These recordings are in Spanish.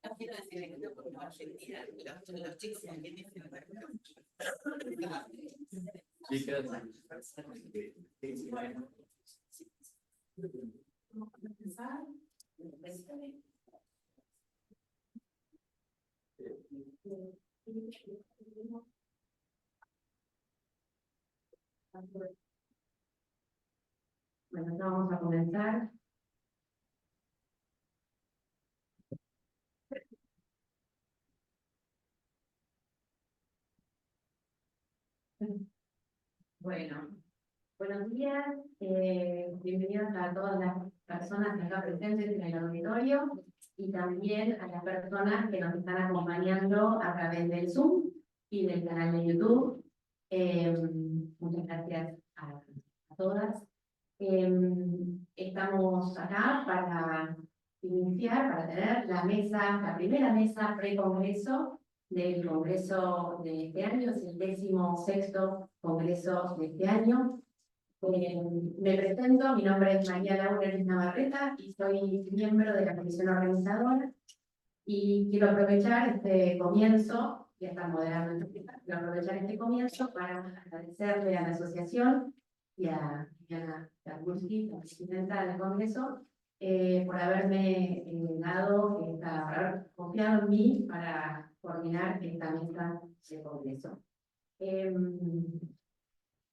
No quiero decir que no como Argentina, los chicos también dicen Chicas. Vamos a empezar. Bueno, vamos a comenzar. Bueno, buenos días, bienvenidos a todas las personas que están presentes en el auditorio y también a las personas que nos están acompañando a través del Zoom y del canal de YouTube. Muchas gracias a todas. Estamos acá para iniciar, para tener la primera mesa pre-congreso del Congreso de este año, es el 16º Congreso de este año. Me presento, mi nombre es María Laura Navarreta y soy miembro de la comisión organizadora y quiero aprovechar este comienzo, ya está moderando, quiero aprovechar este comienzo para agradecerle a la asociación y a Gurski, la presidenta del Congreso, por haberme por haber confiado en mí para coordinar esta mesa de Congreso.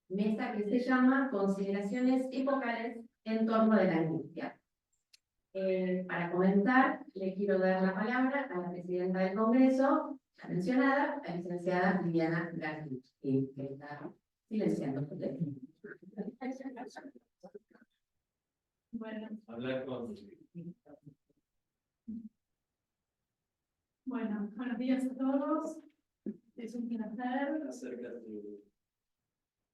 Mesa que se llama Consideraciones epocales en torno de la angustia. Para comenzar, le quiero dar la palabra a la presidenta del Congreso, ya mencionada, la licenciada Liliana Granchi, que está silenciando. Bueno. Hablar con... Bueno, buenos días a todos. Es un placer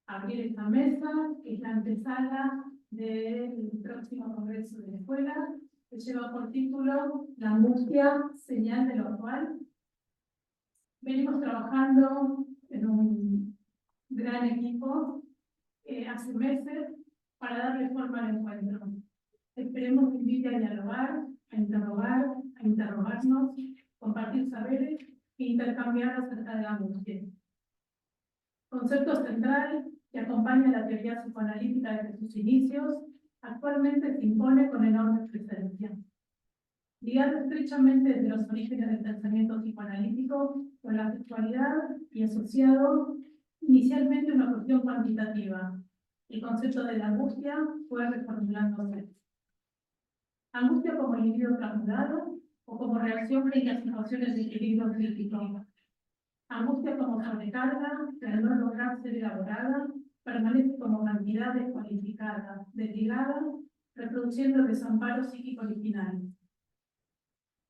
abrir esta mesa, que es la antesala del próximo Congreso de la Escuela, que lleva por título La angustia, señal de lo actual. Venimos trabajando en un gran equipo hace meses para darle forma al encuentro. Esperemos que invite a dialogar, a interrogar, a interrogarnos, compartir saberes e intercambiar acerca de la angustia. Concepto central que acompaña la teoría psicoanalítica desde sus inicios, actualmente se impone con enorme presencia. Ligado estrechamente desde los orígenes del pensamiento psicoanalítico con la sexualidad y asociado inicialmente a una cuestión cuantitativa. El concepto de la angustia fue reformulándose. Angustia como libido transmudado o como reacción frente a situaciones de equilibrio crítico. Angustia como sobrecarga, que al no lograr ser elaborada, permanece como cantidad descualificada, desligada, reproduciendo el desamparo psíquico original.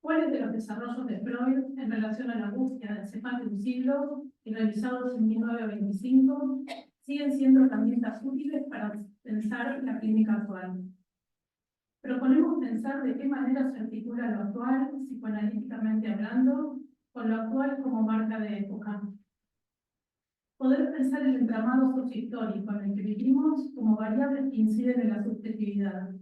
¿Cuáles de los desarrollos de Freud en relación a la angustia de hace más de un siglo y realizados en 1925 siguen siendo herramientas útiles para pensar la clínica actual? Proponemos pensar de qué manera se articula lo actual, psicoanalíticamente hablando, con lo actual como marca de época. Poder pensar el entramado sociohistórico en el que vivimos como variables que inciden en la subjetividad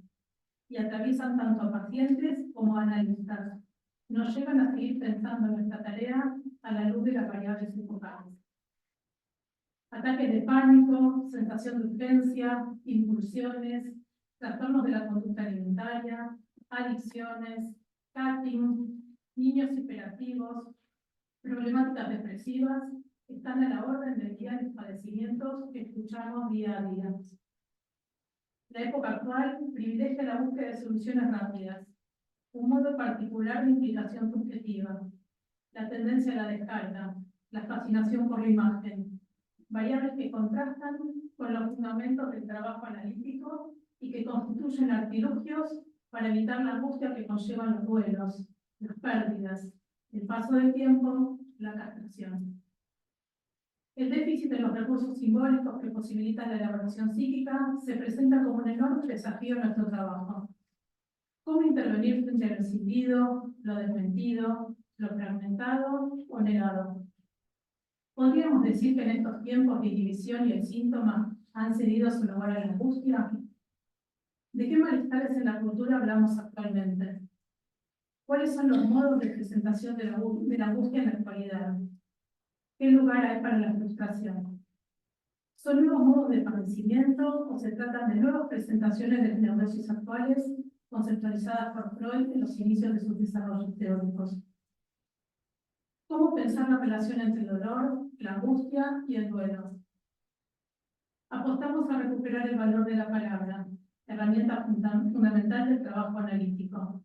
y atraviesan tanto a pacientes como a analistas. Nos llevan a seguir pensando nuestra tarea a la luz de las variables epocales. Ataques de pánico, sensación de urgencia, impulsiones, trastornos de la conducta alimentaria, adicciones, cutting, niños hiperactivos, problemáticas depresivas, están a la orden del día de los padecimientos que escuchamos día a día. La época actual privilegia la búsqueda de soluciones rápidas, un modo particular de implicación subjetiva, la tendencia a la descarga, la fascinación por la imagen, variables que contrastan con los fundamentos del trabajo analítico y que constituyen artilugios para evitar la angustia que conllevan los duelos, las pérdidas, el paso del tiempo, la castración. El déficit de los recursos simbólicos que posibilitan la elaboración psíquica se presenta como un enorme desafío en nuestro trabajo. ¿Cómo intervenir frente a lo escindido, lo desmentido, lo fragmentado o negado? ¿Podríamos decir que en estos tiempos de inhibición y el síntoma han cedido su lugar a la angustia? ¿De qué malestares en la cultura hablamos actualmente? ¿Cuáles son los modos de presentación de la angustia en la actualidad? ¿Qué lugar hay para la frustración? ¿Son nuevos modos de padecimiento o se tratan de nuevas presentaciones de neurosis actuales conceptualizadas por Freud en los inicios de sus desarrollos teóricos? ¿Cómo pensar la relación entre el dolor, la angustia y el duelo? Apostamos a recuperar el valor de la palabra, herramienta fundamental del trabajo analítico.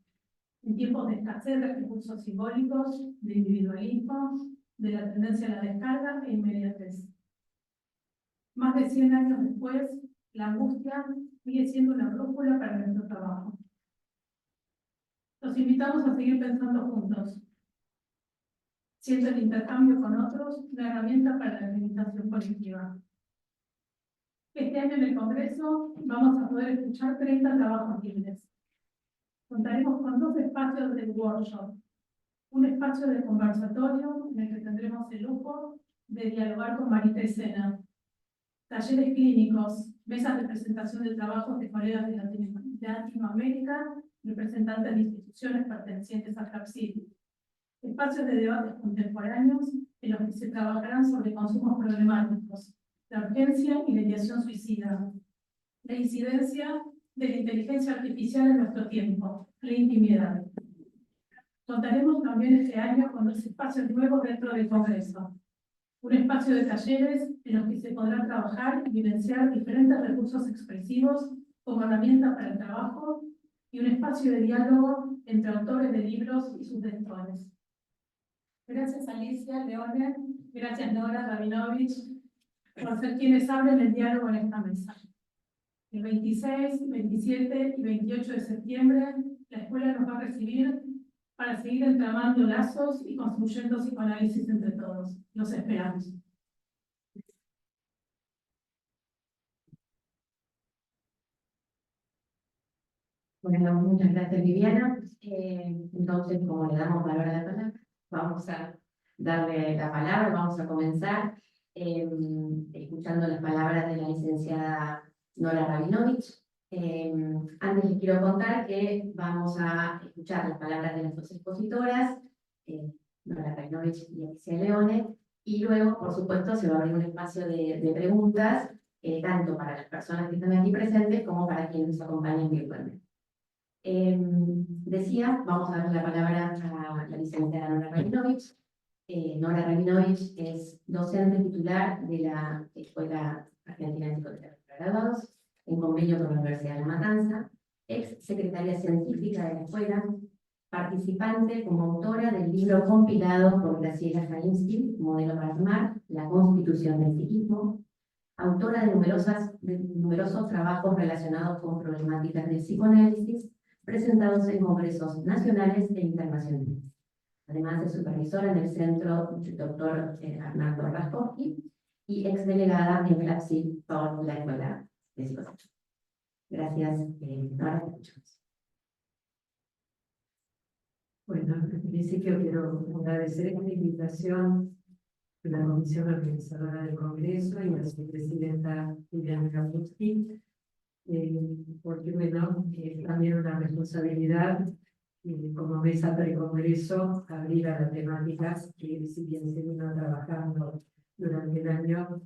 En tiempos de escasez de recursos simbólicos, de individualismo, de la tendencia a la descarga e inmediatez. Más de 100 años después, la angustia sigue siendo una brújula para nuestro trabajo. Los invitamos a seguir pensando juntos, siendo el intercambio con otros una herramienta para la meditación colectiva. Este año en el Congreso vamos a poder escuchar 30 trabajos libres. Contaremos con 2 espacios de workshop, un espacio de conversatorio en el que tendremos el lujo de dialogar con Marita Escena, talleres clínicos, mesas de presentación de trabajos de colegas de Latinoamérica, representantes de instituciones pertenecientes a CAPSID, espacios de debates contemporáneos en los que se trabajarán sobre consumos problemáticos, la urgencia y la ideación suicida, la incidencia de la inteligencia artificial en nuestro tiempo, la intimidad. Contaremos también este año con 2 espacios nuevos dentro del Congreso. Un espacio de talleres en los que se podrá trabajar y vivenciar diferentes recursos expresivos como herramienta para el trabajo y un espacio de diálogo entre autores de libros y sus lectores. Gracias Alicia, Leone, gracias Nora Rabinovich por ser quienes abren el diálogo en esta mesa. El 26, 27 y 28 de septiembre la escuela nos va a recibir para seguir entramando lazos y construyendo psicoanálisis entre todos. Los esperamos. Bueno, muchas gracias Viviana. Entonces, como le damos valor a la palabra, vamos a darle la palabra, vamos a comenzar escuchando las palabras de la licenciada Nora Rabinovich. Antes les quiero contar que vamos a escuchar las palabras de las 2 expositoras, Nora Rabinovich y Alicia Leone, y luego, por supuesto, se va a abrir un espacio de preguntas, tanto para las personas que están aquí presentes como para quienes nos acompañan virtualmente. Decía, vamos a dar la palabra a la licenciada Nora Rabinovich. Nora Rabinovich es docente titular de la Escuela Argentina de Psicoterapia para Graduados, en convenio con la Universidad de La Matanza, ex secretaria científica de la escuela, participante como autora del libro compilado por Graciela Zalinsky, Modelo para armar, La Constitución del Psiquismo, autora de numerosos trabajos relacionados con problemáticas del psicoanálisis, presentados en congresos nacionales e internacionales. Además de supervisora en el centro Dr. Arnaldo Raskowski y exdelegada en CLAPSI por la Escuela de Psicología. Gracias, ahora escuchamos. Bueno, en principio quiero agradecer esta invitación de la comisión organizadora del Congreso y a su presidenta Viviana Kaputsky, porque bueno, es también una responsabilidad como mesa precongreso abrir a las temáticas que si bien se vino trabajando durante el año,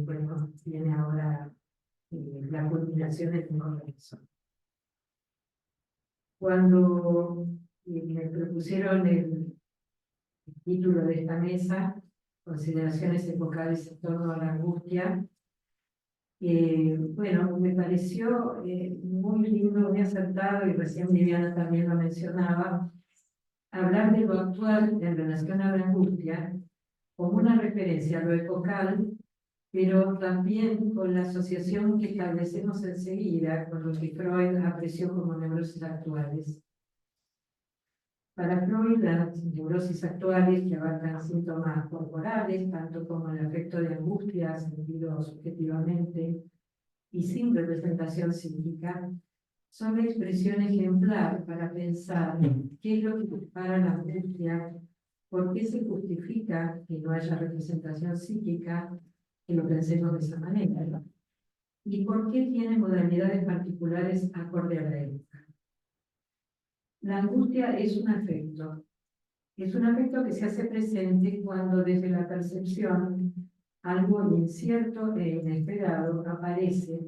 bueno, tiene ahora la culminación en el Congreso. Cuando me propusieron el título de esta mesa, consideraciones epocales en torno a la angustia, bueno, me pareció muy lindo, muy acertado, y recién Viviana también lo mencionaba, hablar de lo actual en relación a la angustia como una referencia a lo epocal, pero también con la asociación que establecemos enseguida con lo que Freud apreció como neurosis actuales. Para Freud, las neurosis actuales que abarcan síntomas corporales, tanto como el afecto de angustia sentido subjetivamente y sin representación psíquica, son la expresión ejemplar para pensar qué es lo que dispara la angustia, por qué se justifica que no haya representación psíquica, que lo pensemos de esa manera, ¿no? Y por qué tiene modalidades particulares acorde a la época. La angustia es un afecto que se hace presente cuando desde la percepción algo incierto e inesperado aparece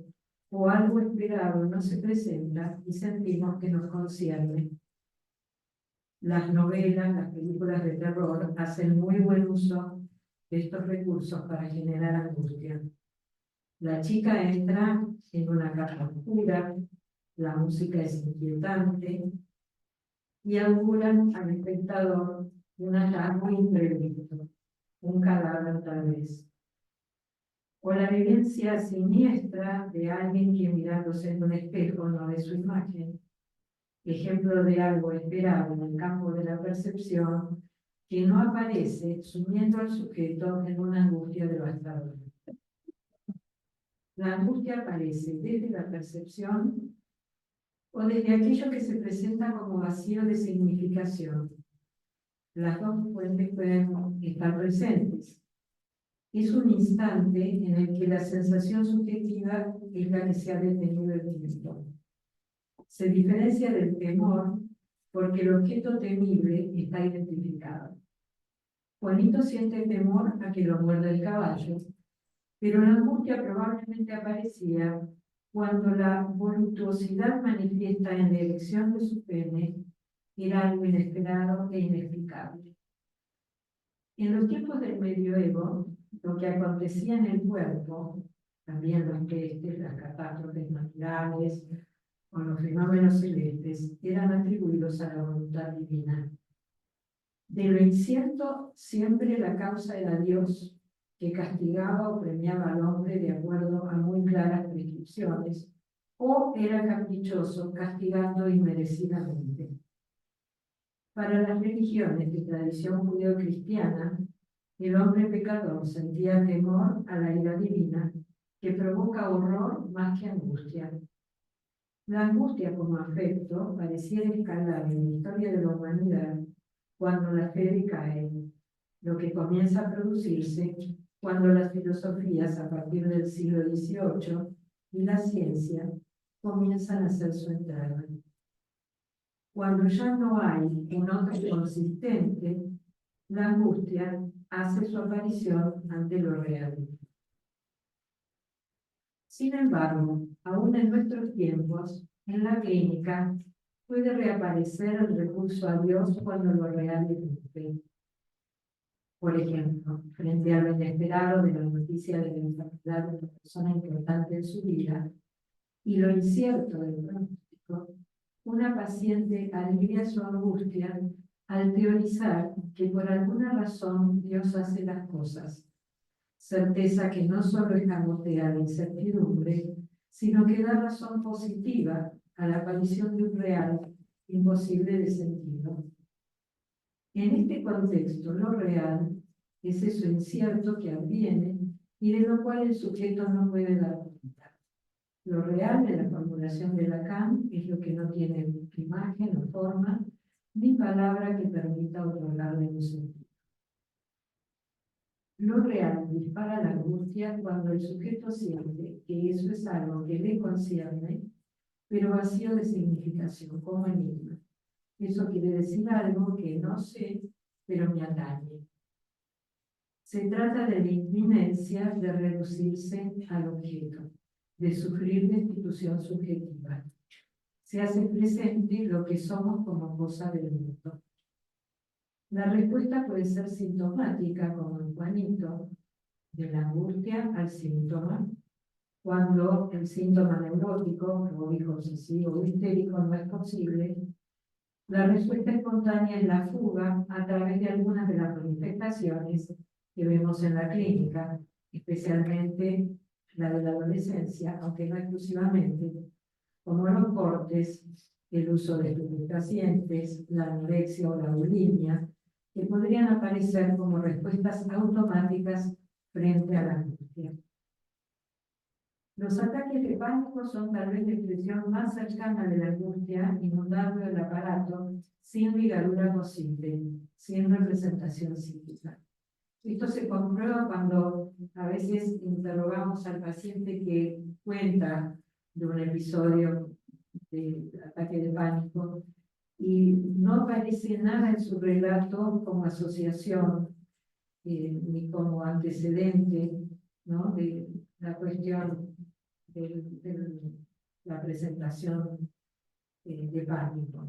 o algo esperado no se presenta y sentimos que nos concierne. Las novelas, las películas de terror hacen muy buen uso de estos recursos para generar angustia. La chica entra en una caja oscura, la música es inquietante y auguran al espectador un hallazgo imprevisto, un cadáver tal vez. O la vivencia siniestra de alguien que mirándose en un espejo no ve su imagen. Ejemplo de algo esperado en el campo de la percepción que no aparece, sumiendo al sujeto en una angustia devastadora. La angustia aparece desde la percepción o desde aquello que se presenta como vacío de significación. Las dos fuentes pueden estar presentes. Es un instante en el que la sensación subjetiva es la que se ha detenido el tiempo. Se diferencia del temor porque el objeto temible está identificado. Juanito siente temor a que lo muerda el caballo, pero la angustia probablemente aparecía cuando la voluptuosidad manifiesta en la erección de su pene era algo inesperado e inexplicable. En los tiempos del medioevo, lo que acontecía en el cuerpo, también los pestes, las catástrofes naturales o los fenómenos celestes, eran atribuidos a la voluntad divina. De lo incierto, siempre la causa era Dios, que castigaba o premiaba al hombre de acuerdo a muy claras prescripciones, o era caprichoso, castigando inmerecidamente. Para las religiones de tradición judeocristiana, el hombre pecador sentía temor a la ira divina, que provoca horror más que angustia. La angustia como afecto pareciera escalar en la historia de la humanidad cuando la fe decae, lo que comienza a producirse cuando las filosofías a partir del siglo XVIII y la ciencia comienzan a hacer su entrada. Cuando ya no hay un otro consistente, la angustia hace su aparición ante lo real. Sin embargo, aún en nuestros tiempos, en la clínica, puede reaparecer el recurso a Dios cuando lo real irrumpe. Por ejemplo, frente a lo inesperado de la noticia de la enfermedad de una persona importante en su vida y lo incierto del pronóstico, una paciente alivia su angustia al teorizar que por alguna razón Dios hace las cosas. Certeza que no solo escamotea la incertidumbre, sino que da razón positiva a la aparición de un real imposible de sentido. En este contexto, lo real es eso incierto que adviene y de lo cual el sujeto no puede dar cuenta. Lo real de la formulación de Lacan es lo que no tiene imagen o forma, ni palabra que permita otorgarle un sentido. Lo real dispara la angustia cuando el sujeto siente que eso es algo que le concierne, pero vacío de significación, como enigma. Eso quiere decir algo que no sé, pero me atañe. Se trata de la inminencia de reducirse al objeto, de sufrir destitución subjetiva. Se hace presente lo que somos como cosa del mundo. La respuesta puede ser sintomática, como en Juanito, de la angustia al síntoma, cuando el síntoma neurótico, fóbico, obsesivo o histérico no es posible. La respuesta espontánea es la fuga a través de algunas de las manifestaciones que vemos en la clínica, especialmente la de la adolescencia, aunque no exclusivamente, como los cortes, el uso de estupefacientes, la anorexia o la bulimia, que podrían aparecer como respuestas automáticas frente a la angustia. Los ataques de pánico son tal vez la expresión más cercana de la angustia, inundando el aparato sin ligadura posible, sin representación psíquica. Esto se comprueba cuando a veces interrogamos al paciente que cuenta de un episodio de ataque de pánico y no aparece nada en su relato como asociación ni como antecedente, ¿no?, de la cuestión de la presentación de pánico.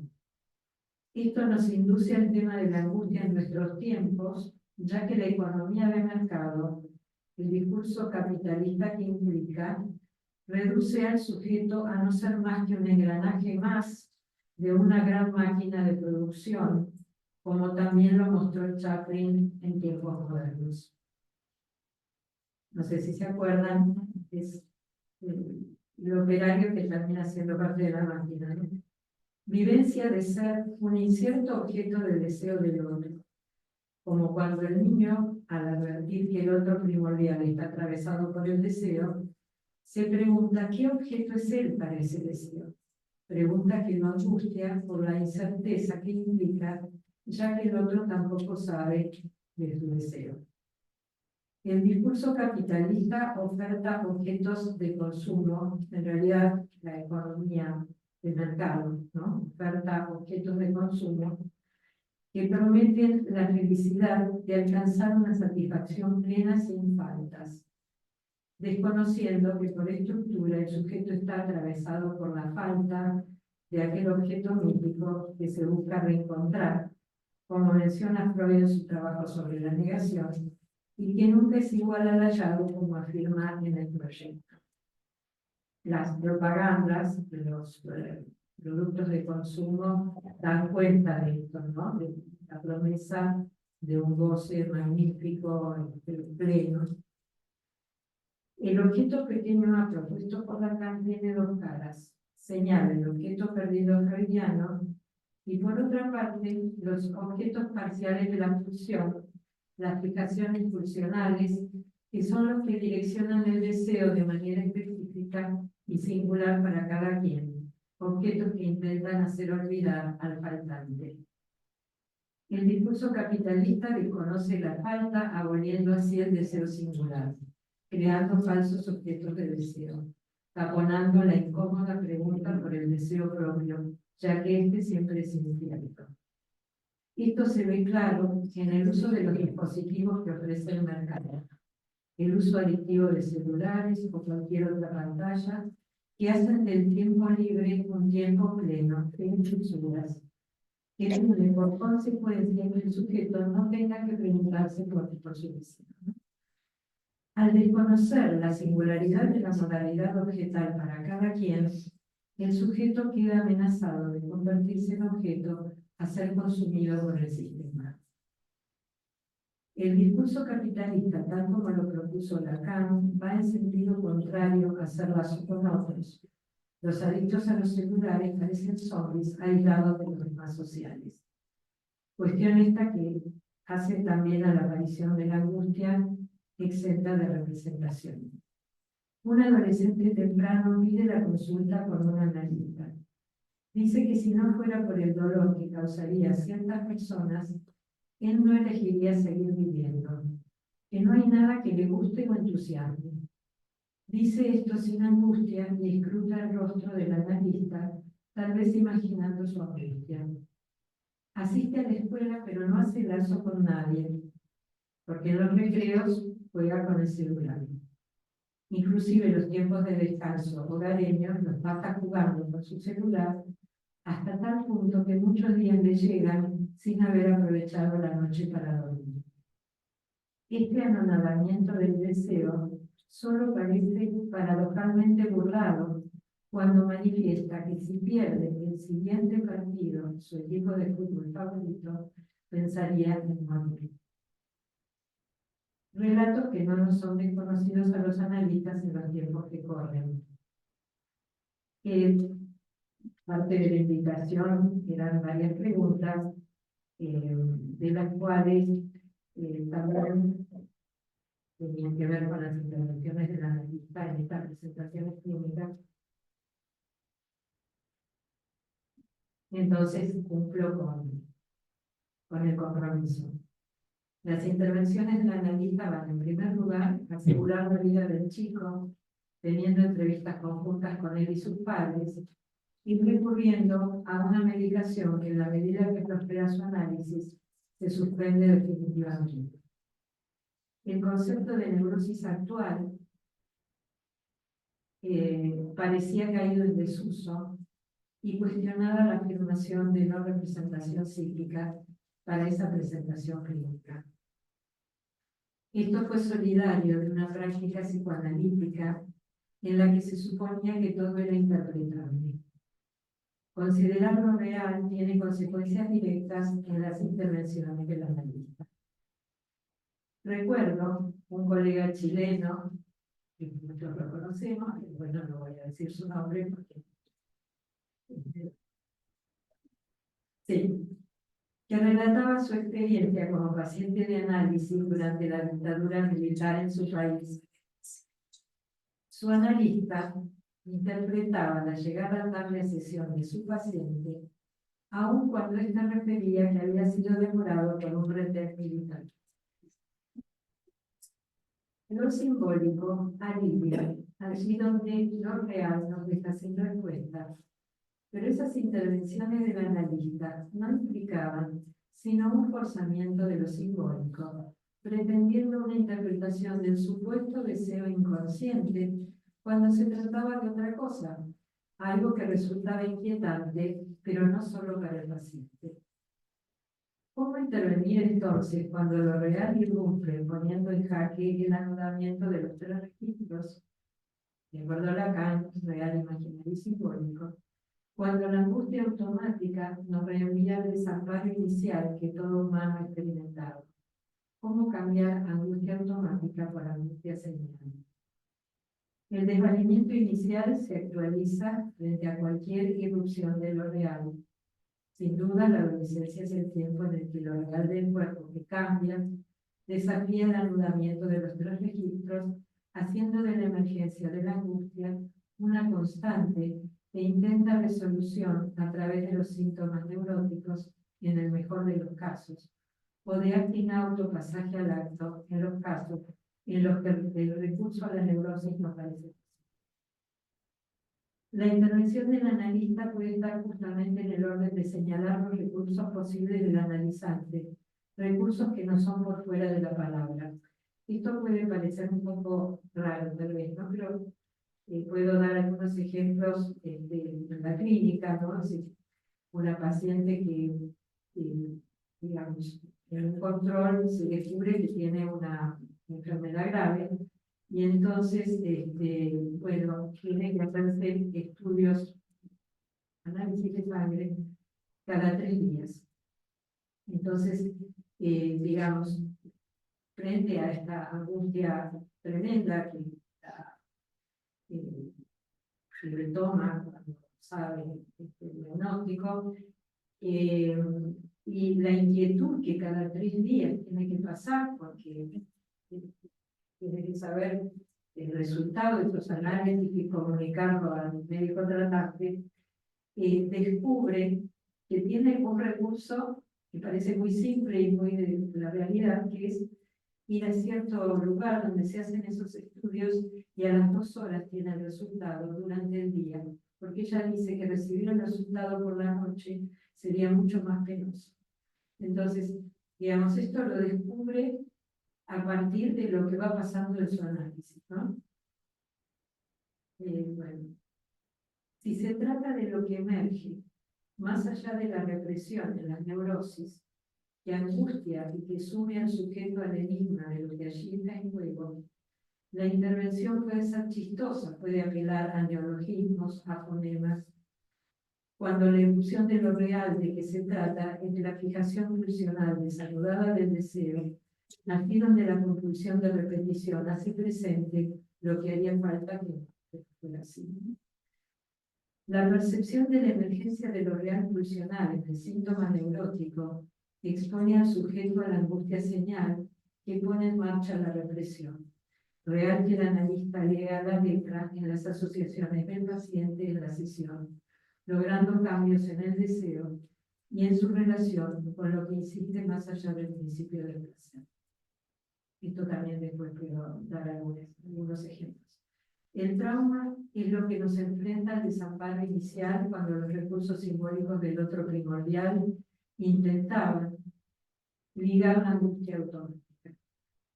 Esto nos induce al tema de la angustia en nuestros tiempos, ya que la economía de mercado, el discurso capitalista que implica, reduce al sujeto a no ser más que un engranaje más de una gran máquina de producción, como también lo mostró Chaplin en tiempos modernos. No sé si se acuerdan, es el operario que termina siendo parte de la máquina, ¿no? Vivencia de ser un incierto objeto de deseo del otro, como cuando el niño, al advertir que el otro primordial está atravesado por el deseo, se pregunta qué objeto es él para ese deseo. Pregunta que lo angustia por la incerteza que implica, ya que el otro tampoco sabe de su deseo. El discurso capitalista oferta objetos de consumo, en realidad la economía de mercado, ¿no?, oferta objetos de consumo que prometen la felicidad de alcanzar una satisfacción plena sin faltas, desconociendo que por estructura el sujeto está atravesado por la falta de aquel objeto mítico que se busca reencontrar, como menciona Freud en su trabajo sobre la negación, y que nunca es igual al hallado, como afirma en el proyecto. Las propagandas de los productos de consumo dan cuenta de esto, ¿no?, de la promesa de un goce magnífico, pleno. El objeto pequeño propuesto por Lacan tiene dos caras. Señala el objeto perdido freudiano y, por otra parte, los objetos parciales de la pulsión, las fijaciones pulsionales, que son los que direccionan el deseo de manera específica y singular para cada quien, objetos que intentan hacer olvidar al faltante. El discurso capitalista desconoce la falta, aboliendo así el deseo singular, creando falsos objetos de deseo, taponando la incómoda pregunta por el deseo propio, ya que este siempre es incierto. Esto se ve claro en el uso de los dispositivos que ofrece el mercado, el uso adictivo de celulares o cualquier otra pantalla, que hacen del tiempo libre un tiempo pleno, sin censuras, que tiene por consecuencia que el sujeto no tenga que preguntarse por su deseo. Al desconocer la singularidad de la modalidad objetal para cada quien, el sujeto queda amenazado de convertirse en objeto a ser consumido por el sistema. El discurso capitalista, tal como lo propuso Lacan, va en sentido contrario a ser lazo con otros. Los adictos a los celulares parecen zombies aislados de los demás sociales. Cuestión esta que hace también a la aparición de la angustia exenta de representación. Un adolescente temprano pide la consulta con un analista. Dice que si no fuera por el dolor que causaría a ciertas personas, él no elegiría seguir viviendo, que no hay nada que le guste o entusiasme. Dice esto sin angustia y escruta el rostro del analista, tal vez imaginando su angustia. Asiste a la escuela, pero no hace lazo con nadie, porque en los recreos juega con el celular. Inclusive los tiempos de descanso hogareños los pasa jugando con su celular, hasta tal punto que muchos días le llegan sin haber aprovechado la noche para dormir. Este anonadamiento del deseo solo parece paradojalmente burlado cuando manifiesta que si pierde el siguiente partido, su equipo de fútbol favorito, pensaría en morir. Relatos que no nos son desconocidos a los analistas en los tiempos que corren. parte de la invitación eran varias preguntas, de las cuales también tenían que ver con las intervenciones del analista en estas presentaciones clínicas. Entonces cumplo con el compromiso. Las intervenciones del analista van, en primer lugar, a asegurar la vida del chico, teniendo entrevistas conjuntas con él y sus padres, y recurriendo a una medicación que en la medida que prospera su análisis, se suspende definitivamente. El concepto de neurosis actual parecía caído en desuso y cuestionaba la afirmación de no representación psíquica para esa presentación clínica. Esto fue solidario de una práctica psicoanalítica en la que se suponía que todo era interpretable. Considerar lo real tiene consecuencias directas en las intervenciones del analista. Recuerdo un colega chileno, que muchos lo conocemos, que bueno, no voy a decir su nombre porque... Sí, que relataba su experiencia como paciente de análisis durante la dictadura militar en su país. Su analista interpretaba la llegada tarde a sesión de su paciente, aun cuando éste refería que había sido demorado por un retén militar. Lo simbólico alivia allí donde lo real nos deja sin respuesta. Pero esas intervenciones del analista no implicaban sino un forzamiento de lo simbólico, pretendiendo una interpretación del supuesto deseo inconsciente cuando se trataba de otra cosa, algo que resultaba inquietante, pero no solo para el paciente. ¿Cómo intervenir entonces cuando lo real irrumpe, poniendo en jaque el anudamiento de los tres registros, de acuerdo a Lacan, real, imaginario y simbólico? Cuando la angustia automática nos reenvía el desamparo inicial que todo humano ha experimentado. ¿Cómo cambiar angustia automática por angustia señal? El desvalimiento inicial se actualiza frente a cualquier irrupción de lo real. Sin duda, la adolescencia es el tiempo en el que lo real del cuerpo que cambia desafía el anudamiento de los tres registros, haciendo de la emergencia de la angustia una constante e intenta resolución a través de los síntomas neuróticos en el mejor de los casos, o de actinauto pasaje al acto en los casos en los que el recurso a la neurosis no parece. La intervención del analista puede estar justamente en el orden de señalar los recursos posibles del analizante, recursos que no son por fuera de la palabra. Esto puede parecer un poco raro, tal vez, ¿no? Pero puedo dar algunos ejemplos de la clínica, ¿no? Si una paciente que, digamos, en un control se descubre que tiene una enfermedad grave y entonces, bueno, tiene que hacerse estudios, análisis de sangre cada 3 días. Entonces, digamos, frente a esta angustia tremenda que se retoma cuando sabe el diagnóstico, y la inquietud que cada 3 días tiene que pasar, porque tiene que saber el resultado de estos análisis y comunicarlo al médico tratante, descubre que tiene un recurso que parece muy simple y muy de la realidad, que es ir a cierto lugar donde se hacen esos estudios y a las 2 horas tiene el resultado durante el día, porque ella dice que recibir el resultado por la noche sería mucho más penoso. Entonces, digamos, esto lo descubre a partir de lo que va pasando en su análisis, ¿no? Bueno, si se trata de lo que emerge, más allá de la represión de las neurosis, que angustia y que sume al sujeto al enigma de lo que allí está en juego, la intervención puede ser chistosa, puede apelar a neologismos, a fonemas, cuando la ilusión de lo real de que se trata es de la fijación pulsional desanudada del deseo, aquí donde la compulsión de repetición hace presente lo que haría falta que fuera así. La percepción de la emergencia de lo real pulsional en el síntoma neurótico expone al sujeto a la angustia señal que pone en marcha la represión. Real que el analista lea la letra en las asociaciones del paciente en la sesión, logrando cambios en el deseo y en su relación con lo que insiste más allá del principio del placer. Esto también después puedo dar algunos ejemplos. El trauma es lo que nos enfrenta al desamparo inicial cuando los recursos simbólicos del otro primordial intentaban ligar una angustia autónoma.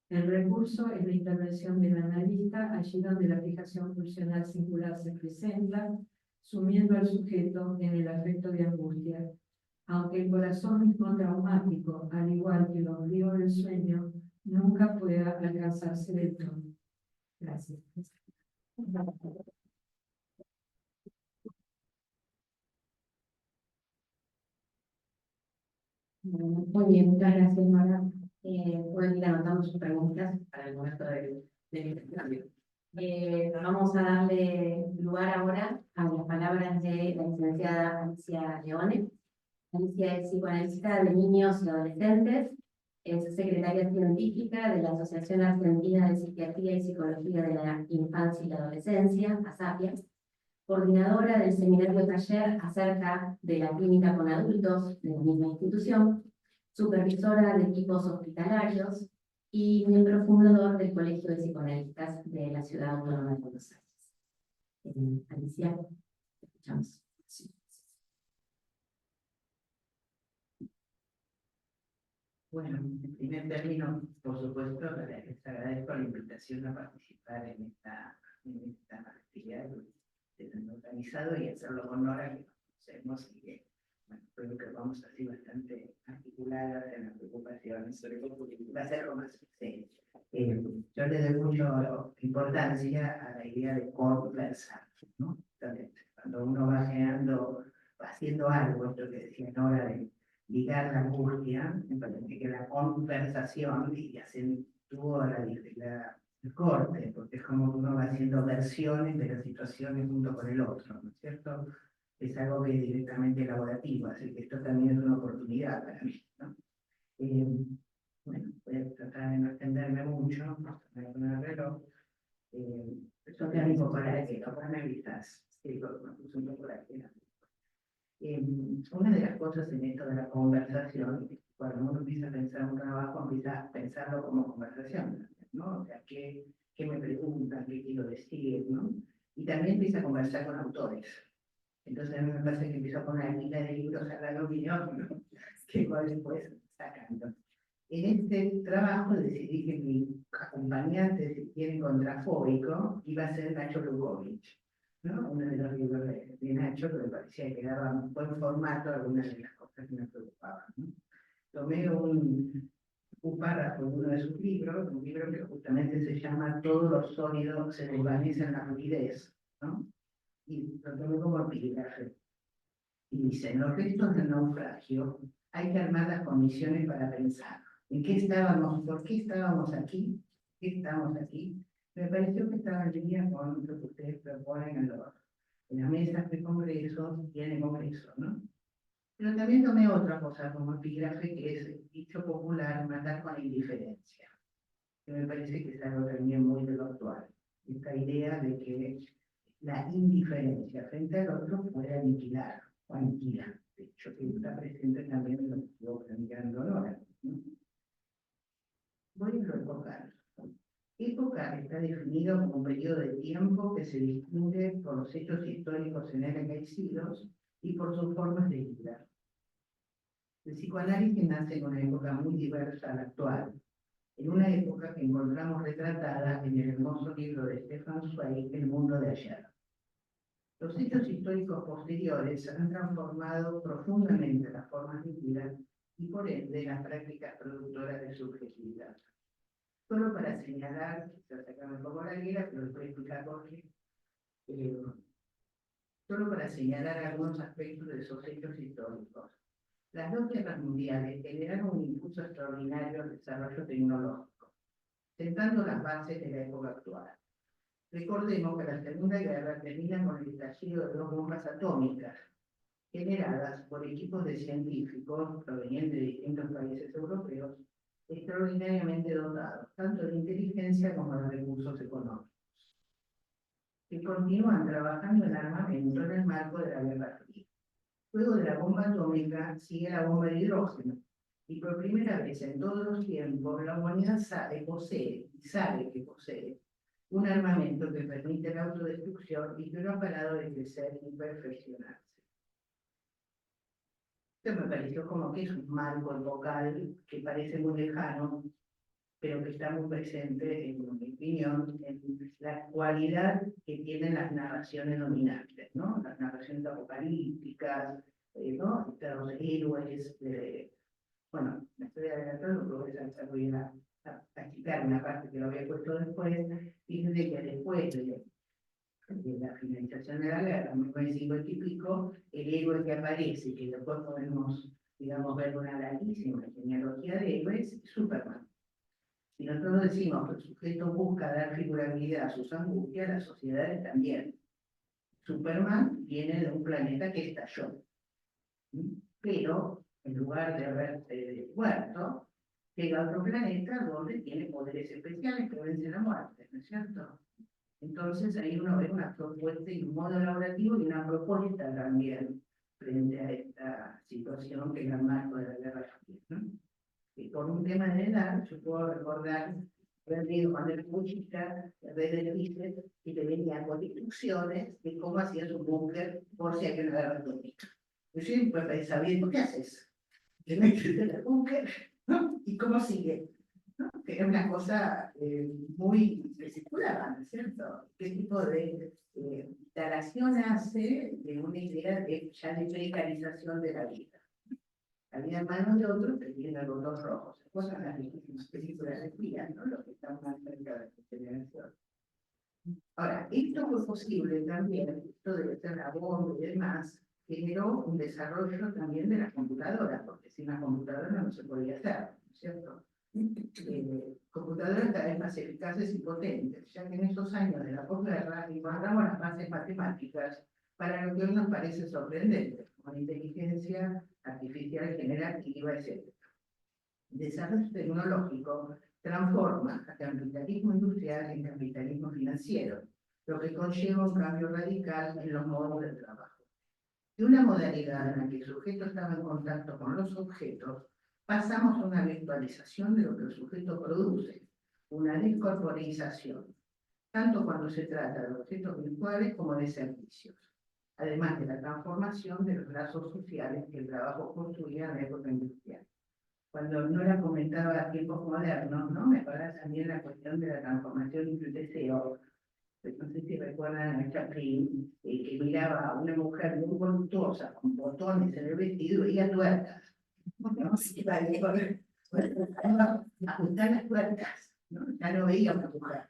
El recurso es la intervención del analista allí donde la fijación funcional singular se presenta, sumiendo al sujeto en el afecto de angustia, aunque el corazón mismo traumático, al igual que el ombligo del sueño, nunca pueda alcanzarse del todo. Gracias. Muy bien, muchas gracias, Nora. Pueden ir anotando sus preguntas para el momento del intercambio. Vamos a darle lugar ahora a las palabras de la licenciada Alicia Leone. Alicia es psicoanalista de niños y adolescentes, es secretaria científica de la Asociación Argentina de Psiquiatría y Psicología de la Infancia y la Adolescencia, ASAPIA, coordinadora del seminario taller acerca de la clínica con adultos de la misma institución, supervisora de equipos hospitalarios y miembro fundador del Colegio de Psicoanalistas de la Ciudad Autónoma de Buenos Aires. Alicia, te escuchamos. Sí. Bueno, en primer término, por supuesto, les agradezco la invitación a participar en esta actividad que han organizado y hacerlo con Nora, que conocemos y que, bueno, creo que vamos así bastante articuladas en las preocupaciones. Va a ser lo más sencillo. Yo le doy mucha importancia a la idea de conversar, ¿no? Entonces, cuando uno va generando, va haciendo algo, esto que decía Nora de ligar la angustia, me parece que la conversación y acentúa el corte, porque es como que uno va haciendo versiones de las situaciones junto con el otro, ¿no es cierto? Es algo que es directamente elaborativo, así que esto también es una oportunidad para mí, ¿no? Bueno, voy a tratar de no extenderme mucho, voy a poner el reloj. Esto te digo para que lo analizas, sí, lo puse un poco por aquí, ¿no? Una de las cosas en esto de la conversación, cuando uno empieza a pensar un trabajo, empieza a pensarlo como conversación, ¿no? O sea, ¿qué me preguntan? ¿Qué quiero decir? ¿No? Y también empieza a conversar con autores. Entonces a mí me parece que empiezo a poner lista de libros a la opinión, ¿no? Que igual después sacando. En este trabajo decidí que mi acompañante, si quiere, contrafóbico, iba a ser Nacho Lukovich, ¿no? Uno de los libros de Nacho, que me parecía que daba un buen formato a algunas de las cosas que me preocupaban, ¿no? Tomé un párrafo de uno de sus libros, un libro que justamente se llama Todos los sólidos se desvanecen en la fluidez, ¿no? Y lo tomé como epígrafe. Y dice, en los restos del naufragio hay que armar las condiciones para pensar. ¿En qué estábamos? ¿Por qué estábamos aquí? ¿Qué estamos aquí? Me pareció que estaba en línea con lo que ustedes proponen en las mesas de congresos y en el congreso, ¿no? Pero también tomé otra cosa como epígrafe, que es el dicho popular, matar con indiferencia, que me parece que es algo también muy de lo actual. Esta idea de que la indiferencia frente al otro puede aniquilar o aniquila. De hecho, que está presente también en lo que estuvo planteando Nora, ¿no? Voy a lo epocal. Época está definido como un periodo de tiempo que se distingue por los hechos históricos en él encaicidos y por sus formas de vida. El psicoanálisis nace en una época muy diversa a la actual, en una época que encontramos retratada en el hermoso libro de Stefan Zweig, El mundo de ayer. Los hechos históricos posteriores han transformado profundamente las formas de vida y por ende las prácticas productoras de subjetividad. Solo para señalar, quizás acá me pongo la guía, pero les voy a explicar por qué. Solo para señalar algunos aspectos de esos hechos históricos. Las dos guerras mundiales generaron un impulso extraordinario al desarrollo tecnológico, sentando las bases de la época actual. Recordemos que la Segunda Guerra termina con el estallido de 2 bombas atómicas generadas por equipos de científicos provenientes de distintos países europeos extraordinariamente dotados, tanto de inteligencia como de recursos económicos, que continúan trabajando en armamento en el marco de la Guerra Fría. Luego de la bomba atómica sigue la bomba de hidrógeno, y por primera vez en todos los tiempos la humanidad sabe que posee un armamento que permite la autodestrucción y que no ha parado de crecer y perfeccionarse. Esto me pareció como que es un marco local que parece muy lejano, pero que está muy presente, en mi opinión, en la cualidad que tienen las narraciones dominantes, ¿no? Las narraciones apocalípticas, ¿no? Los héroes, bueno, me estoy adelantando, pero voy a explicar una parte que lo había puesto después, y dice que después de la finalización de la guerra, en 1950 y pico, el héroe que aparece, que después podemos, digamos, ver una larguísima genealogía de héroes, es Superman. Si nosotros decimos que el sujeto busca dar figurabilidad a sus angustias, las sociedades también. Superman viene de un planeta que estalló, pero en lugar de haberse muerto, llega a otro planeta donde tiene poderes especiales que vencen la muerte, ¿no es cierto? Entonces ahí uno ve una propuesta y un modo elaborativo y una propuesta también frente a esta situación que es el marco de la Guerra Fría, ¿no? Y por un tema de edad, yo puedo recordar haber leído cuando era muy chica, el rey de Luis, y te venía con instrucciones de cómo hacías un búnker por si hay una guerra atómica. Yo siempre sabía, ¿qué haces? Te metes en el búnker, ¿no? ¿Y cómo sigue? ¿No? Que era una cosa muy particular, ¿no es cierto? ¿Qué tipo de instalación hace de una idea ya de precarización de la vida? La vida en manos de otros que tienen los dos rojos. Cosas las mismas películas de Fría, ¿no? Lo que están más cerca de la generación. Ahora, esto fue posible también, esto de ser la bomba y demás, generó un desarrollo también de las computadoras, porque sin las computadoras no se podía hacer, ¿no es cierto? Computadoras cada vez más eficaces y potentes, ya que en esos años de la posguerra encontramos las bases matemáticas para lo que hoy nos parece sorprendente, como la inteligencia artificial generativa, etc. El desarrollo tecnológico transforma al capitalismo industrial en capitalismo financiero, lo que conlleva un cambio radical en los modos de trabajo. De una modalidad en la que el sujeto estaba en contacto con los objetos, pasamos a una virtualización de lo que el sujeto produce, una descorporización, tanto cuando se trata de objetos virtuales como de servicios, además de la transformación de los lazos sociales que el trabajo construía en la época industrial. Cuando Nora comentaba tiempos modernos, ¿no? Me parece también la cuestión de la transformación del deseo. No sé si recuerdan a Chaplin, que miraba a una mujer muy voluptuosa, con botones en el vestido y a tuercas, ¿no? Se iba a ajustar las tuercas, ¿no? Ya no veía a una mujer.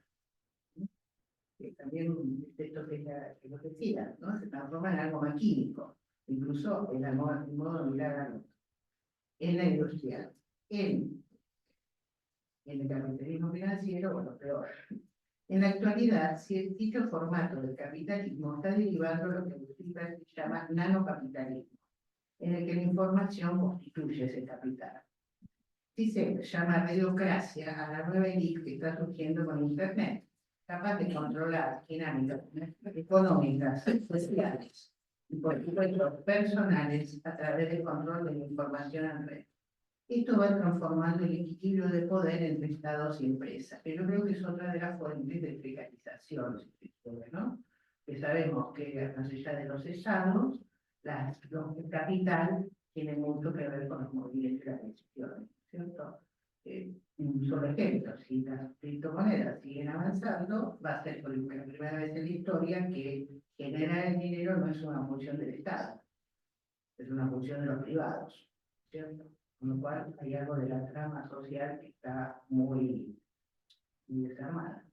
También esto que lo decía, ¿no? Se transforma en algo más químico, incluso en el modo de mirar a otro. En la industrial, en el capitalismo financiero, bueno, peor. En la actualidad, dicho formato del capitalismo está derivando lo que se llama nanocapitalismo, en el que la información constituye ese capital. Sí se llama redocracia a la nueva élite que está surgiendo con Internet, capaz de controlar dinámicas económicas, sociales y por supuesto personales a través del control de la información en red. Esto va transformando el equilibrio de poder entre estados y empresas, que yo creo que es otra de las fuentes de precarización, ¿no? Que sabemos que más allá de los estados, el capital tiene mucho que ver con los movimientos y las decisiones, ¿cierto? Un solo ejemplo, si las criptomonedas siguen avanzando, va a ser por la primera vez en la historia que generar el dinero no es una función del Estado, es una función de los privados, ¿cierto? Con lo cual hay algo de la trama social que está muy desarmada.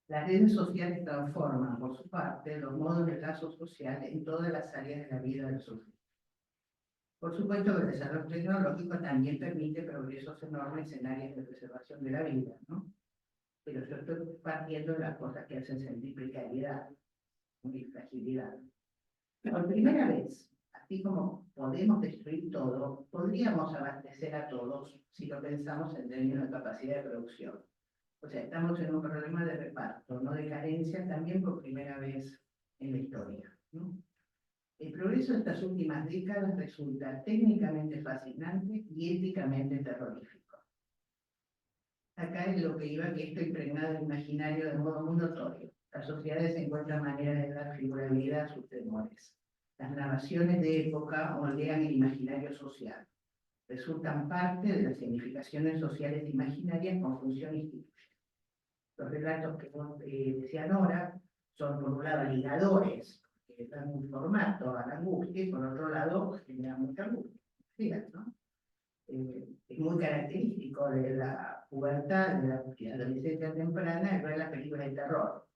Las redes sociales transforman, por su parte, los modos de lazo social en todas las áreas de la vida del sujeto. Por supuesto que el desarrollo tecnológico también permite progresos enormes en áreas de preservación de la vida, ¿no? pero yo estoy partiendo de las cosas que hacen sentir precariedad y fragilidad. Por primera vez, así como podemos destruir todo, podríamos abastecer a todos si lo pensamos en términos de capacidad de producción. O sea, estamos en un problema de reparto, no de carencia, también por primera vez en la historia, ¿no? El progreso de estas últimas décadas resulta técnicamente fascinante y éticamente terrorífico. Acá es lo que iba, que esto impregnado el imaginario de modo muy notorio. Las sociedades encuentran maneras de dar figurabilidad a sus temores. Las narraciones de época moldean el imaginario social. Resultan parte de las significaciones sociales imaginarias con función institucional. Los relatos que decían ahora son, por un lado, ligadores, que dan un formato a la angustia, y por otro lado, generan mucha angustia. Fíjate, ¿no? Es muy característico de la pubertad, de la adolescencia temprana, el ver las películas de terror,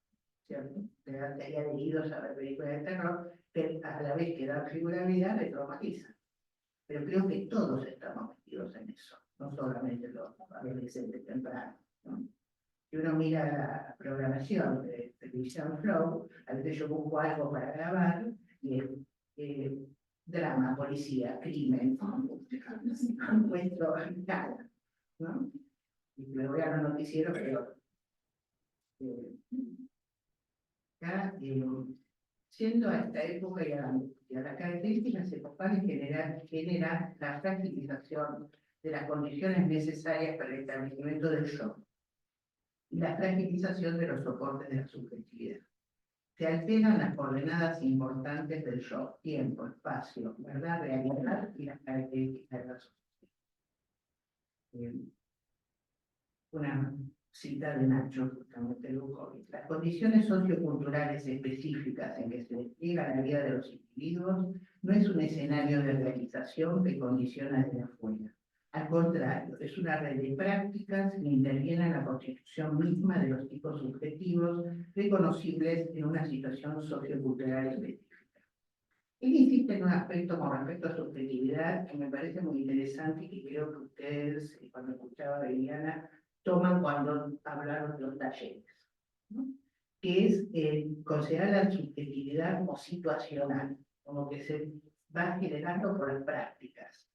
¿cierto? Te daría leídos a ver películas de terror, que a la vez que dan figurabilidad, te traumatizan. Pero creo que todos estamos metidos en eso, no solamente los adolescentes tempranos, ¿no? Si uno mira la programación de televisión Flow, a veces yo busco algo para grabar y es drama, policía, crimen, no encuentro nada, ¿no? Y me voy a los noticieros, pero acá, siendo a esta época y a las características epocales genera la fragilización de las condiciones necesarias para el establecimiento del yo y la fragilización de los soportes de la subjetividad. Se alteran las coordenadas importantes del yo, tiempo, espacio, verdad, realidad y las características de la sociedad. Una cita de Nacho, justamente Lujovic. Las condiciones socioculturales específicas en que se despliega la vida de los individuos no es un escenario de realización que condiciona desde afuera. Al contrario, es una red de prácticas que intervienen en la constitución misma de los tipos subjetivos reconocibles en una situación sociocultural específica. Él insiste en un aspecto con respecto a subjetividad que me parece muy interesante y que creo que ustedes, cuando escuchaba a Liliana, toman cuando hablaron de los talleres, ¿no? Que es considerar la subjetividad como situacional, como que se va generando por las prácticas.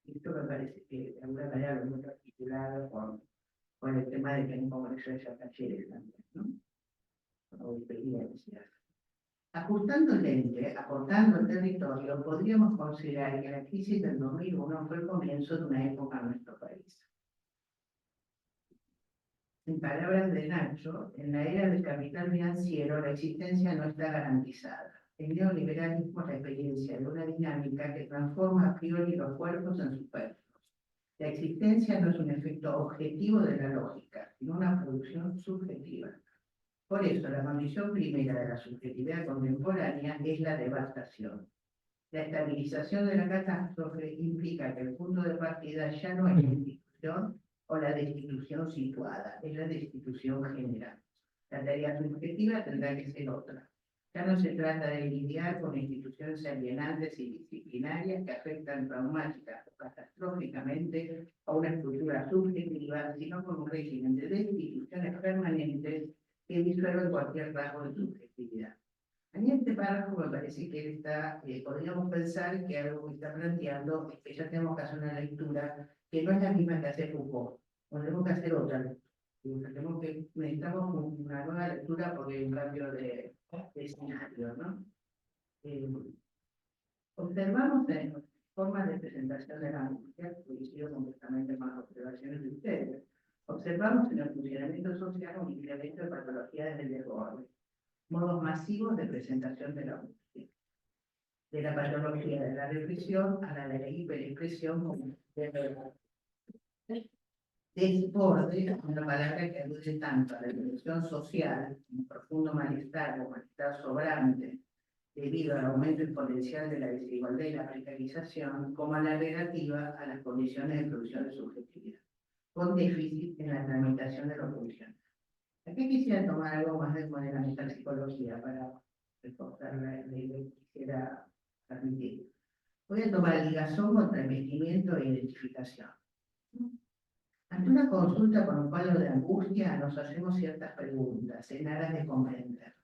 Esto me parece que de alguna manera lo hemos articulado con el tema de que hay un congreso de talleres también, ¿no? O experiencias. Ajustando el lente, acortando el territorio, podríamos considerar que la crisis del 2001 fue el comienzo de una época en nuestro país. En palabras de Nacho, en la era del capital financiero la existencia no está garantizada. El neoliberalismo es la experiencia de una dinámica que transforma a priori los cuerpos en superfluos. La existencia no es un efecto objetivo de la lógica, sino una producción subjetiva. Por eso, la condición primera de la subjetividad contemporánea es la devastación. La estabilización de la catástrofe implica que el punto de partida ya no es la institución o la destitución situada, es la destitución general. La tarea subjetiva tendrá que ser otra. Ya no se trata de lidiar con instituciones alienantes y disciplinarias que afectan traumática o catastróficamente a una estructura subjetiva, sino con un régimen de destituciones permanentes que disuelven cualquier rasgo de subjetividad. A mí este párrafo me parece que él está, podríamos pensar que algo que está planteando es que ya tenemos que hacer una lectura que no es la misma que hace Foucault, tenemos que hacer otra lectura. Necesitamos una nueva lectura porque hay un cambio de escenario, ¿no? Observamos en formas de presentación de la angustia, coincido completamente con las observaciones de ustedes. Observamos en el funcionamiento social un incremento de patologías del desborde, modos masivos de presentación de la angustia, de la patología de la represión a la de la hiperexpresión como desborde, una palabra que alude tanto a la dimensión social, un profundo malestar o malestar sobrante, debido al aumento exponencial de la desigualdad y la precarización, como a la relativa a las condiciones de producción de subjetividad, con déficit en la tramitación de los funcionarios. Aquí quisiera tomar algo más de la metapsicología para reforzar la idea que quisiera transmitir. Voy a tomar ligazón contra el vestimiento e identificación. Ante una consulta con un cuadro de angustia, nos hacemos ciertas preguntas en aras de comprender.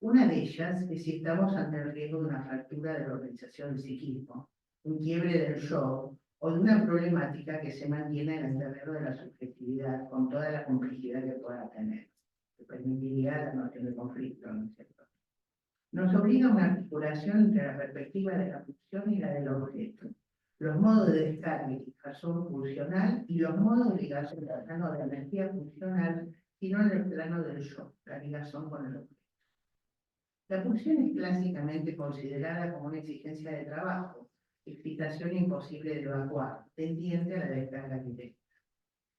Una de ellas es si estamos ante el riesgo de una fractura de la organización del psiquismo, un quiebre del yo o de una problemática que se mantiene en el terreno de la subjetividad con toda la complejidad que pueda tener, que permitiría la noción de conflicto, ¿no es cierto? Nos obliga a una articulación entre la perspectiva de la función y la del objeto, los modos de descarga y fijación funcional y los modos de ligación del plano de la energía funcional, sino en el plano del yo, la ligación con el objeto. La pulsión es clásicamente considerada como una exigencia de trabajo, excitación imposible de evacuar, tendiente a la descarga directa.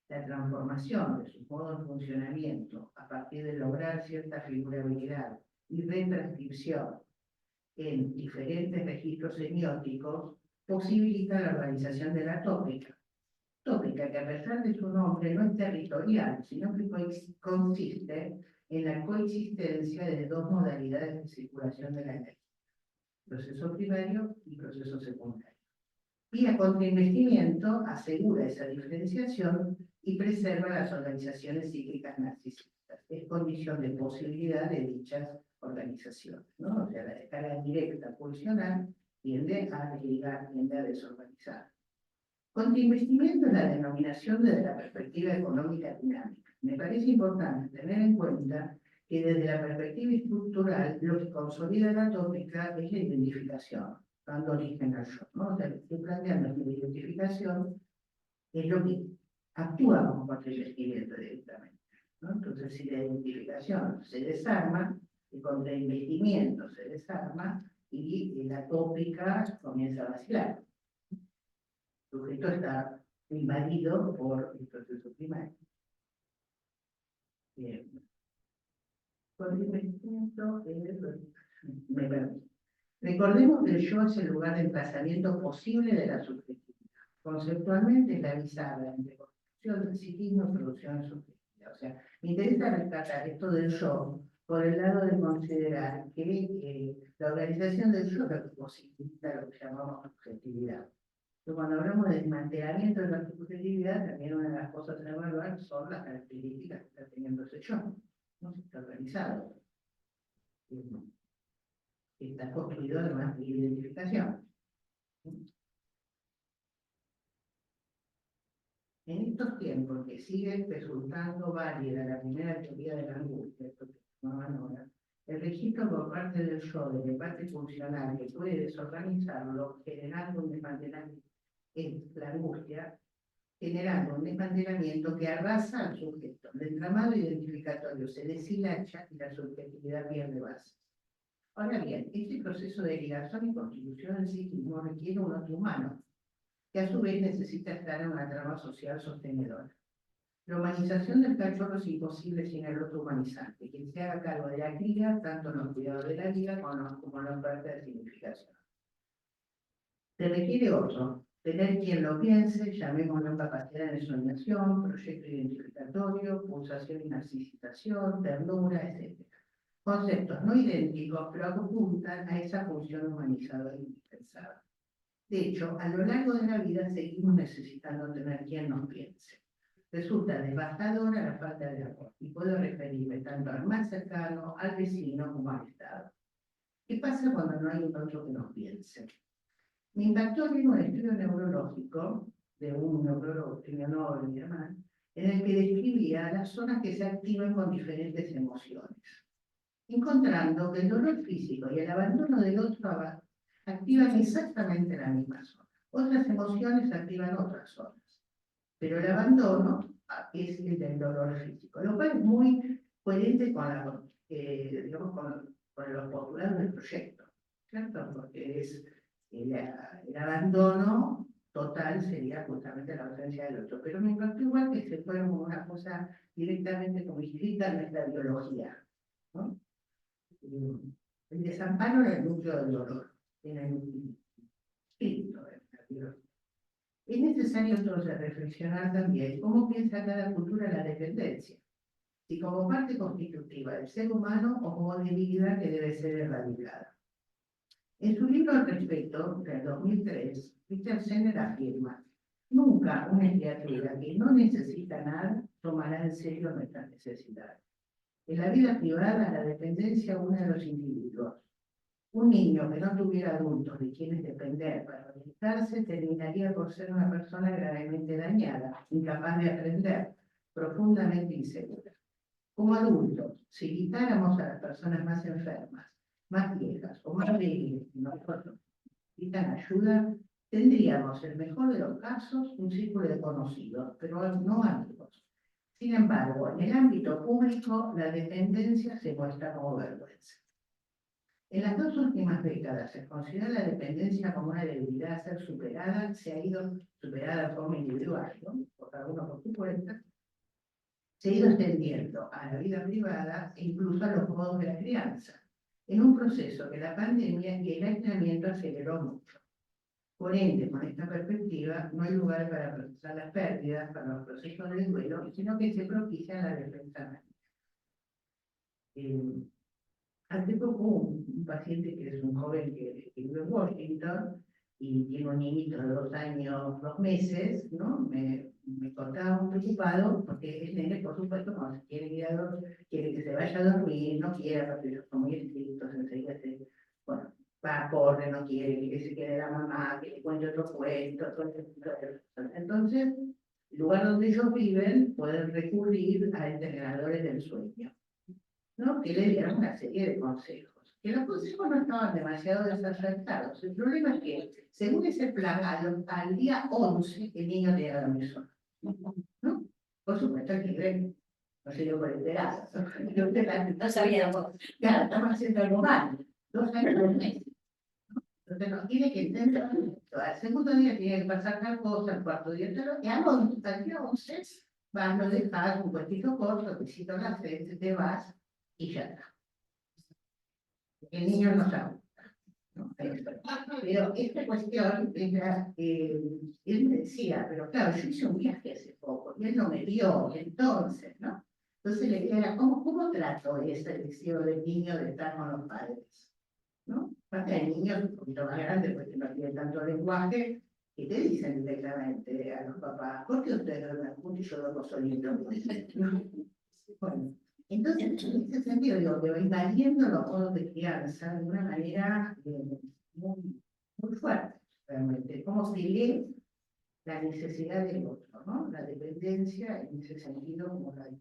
La transformación de sus modos de funcionamiento a partir de lograr cierta figurabilidad y retranscripción en diferentes registros semióticos posibilita la organización de la tópica. Tópica que a pesar de su nombre no es territorial, sino que consiste en la coexistencia de dos modalidades de circulación de la energía, proceso primario y proceso secundario. Vía contrainvestimiento asegura esa diferenciación y preserva las organizaciones psíquicas narcisistas. Es condición de posibilidad de dichas organizaciones, ¿no? O sea, la descarga directa pulsional tiende a desligar, tiende a desorganizar. Contrainvestimiento es la denominación desde la perspectiva económica dinámica. Me parece importante tener en cuenta que desde la perspectiva estructural lo que consolida la tópica es la identificación, dando origen al yo, ¿no? O sea, estoy planteando que la identificación es lo que actúa como contrainvestimiento directamente, ¿no? Entonces, si la identificación se desarma, el contrainvestimiento se desarma y la tópica comienza a vacilar. El sujeto está invadido por el proceso primario. Bien. Contrainvestimiento me permite. Recordemos que el yo es el lugar de emplazamiento posible de la subjetividad. Conceptualmente es la bisagra entre construcción del psiquismo y producción subjetiva. O sea, me interesa rescatar esto del yo por el lado de considerar que la organización del yo es lo que posibilita lo que llamamos subjetividad. Pero cuando hablamos de desmantelamiento de la subjetividad, también una de las cosas a evaluar son las características que está teniendo ese yo. No está organizado. Está construido además de identificación. En estos tiempos que sigue resultando válida la primera teoría de la angustia, esto que llamaban ahora, el registro por parte del yo de la parte funcional que puede desorganizarlo, generando un desmantelamiento, es la angustia, generando un desmantelamiento que arrasa al sujeto. El entramado identificatorio se deshilacha y la subjetividad pierde base. Ahora bien, este proceso de ligación y constitución del psiquismo requiere un otro humano, que a su vez necesita estar en una trama social sostenedora. La humanización del cachorro es imposible sin el otro humanizante, quien se haga cargo de la cría, tanto en los cuidados de la vida como en la oferta de significación. Se requiere otro, tener quien lo piense, llamémoslo capacidad de soñación, proyecto identificatorio, pulsación y narcisitación, ternura, etc. Conceptos no idénticos, pero apuntan a esa función humanizada e indispensable. De hecho, a lo largo de la vida seguimos necesitando tener quien nos piense. Resulta devastadora la falta de amor, y puedo referirme tanto al más cercano, al vecino, como al Estado. ¿Qué pasa cuando no hay un otro que nos piense? Me impactó en un estudio neurológico de un neurólogo criminólogo y demás, en el que describía las zonas que se activan con diferentes emociones, encontrando que el dolor físico y el abandono del otro activan exactamente la misma zona. Otras emociones activan otras zonas, pero el abandono es el del dolor físico, lo cual es muy coherente con, digamos, con los postulados del proyecto, ¿cierto? Porque es el abandono total sería justamente la ausencia del otro, pero me impactó igual que se fuera como una cosa directamente como inscrita en nuestra biología, ¿no? El desamparo era el núcleo del dolor, era el espíritu de la biología. Es necesario entonces reflexionar también cómo piensa cada cultura la dependencia, si como parte constitutiva del ser humano o como debilidad que debe ser erradicada. En su libro al respecto, del 2003, Richard Sennett afirma: nunca Nunca una criatura que no necesita nada tomará en serio nuestras necesidades. En la vida privada, la dependencia une a los individuos. Un niño que no tuviera adultos de quienes depender para orientarse terminaría por ser una persona gravemente dañada, incapaz de aprender, profundamente insegura. Como adultos, si quitáramos a las personas más enfermas, más viejas o más débiles que nosotros necesitan ayuda, tendríamos, en el mejor de los casos, un círculo de conocidos, pero no amigos. Sin embargo, en el ámbito público, la dependencia se muestra como vergüenza. En las 2 últimas décadas, se considera la dependencia como una debilidad a ser superada, se ha ido superada de forma individual, ¿no? Por cada uno por su cuenta, se ha ido extendiendo a la vida privada e incluso a los modos de la crianza, en un proceso que la pandemia y el aislamiento aceleró mucho. Por ende, con esta perspectiva, no hay lugar para procesar las pérdidas, para los procesos de duelo, sino que se propicia la defensa médica. Hace poco un paciente que es un joven que vive en Washington y tiene un niñito de 2 años, 2 meses, ¿no? Me contaba muy preocupado porque el nene, por supuesto, cuando se quiere ir a dormir, quiere que se vaya a dormir, no quiere, porque ellos son muy estrictos, enseguida bueno, va, corre, no quiere que se quede la mamá, que le cuente otro cuento, todo ese tipo de cosas. Entonces, el lugar donde ellos viven, pueden recurrir a entrenadores del sueño, ¿no? Que le dieron una serie de consejos. Que los consejos no estaban demasiado desacertados. El problema es que, según ese plan, al día 11, el niño tenía que dormir solo, ¿no? Por supuesto, el libre no se dio por enterado. No sabíamos. Claro, estamos haciendo algo mal. 2 años, 2 meses. Entonces nos tiene que entender. Al segundo día tiene que pasar tal cosa, al cuarto día tal, y al día 11 vas, lo dejas, un cuentito corto, besito en la frente, te vas y ya está. El niño no sabe. ¿No? Pero esta cuestión, él me decía, pero claro, yo hice un viaje hace poco y él no me vio, y entonces, ¿no? Entonces le decía, ¿cómo trato ese deseo del niño de estar con los padres? ¿No? Aparte hay niños un poquito más grandes porque no tienen tanto lenguaje y te dicen directamente a los papás, ¿por qué ustedes duermen juntos y yo duermo solito? ¿No? Bueno, entonces en ese sentido digo que va invadiendo los modos de crianza de una manera muy fuerte, realmente, cómo se lee la necesidad del otro, ¿no? La dependencia en ese sentido como la de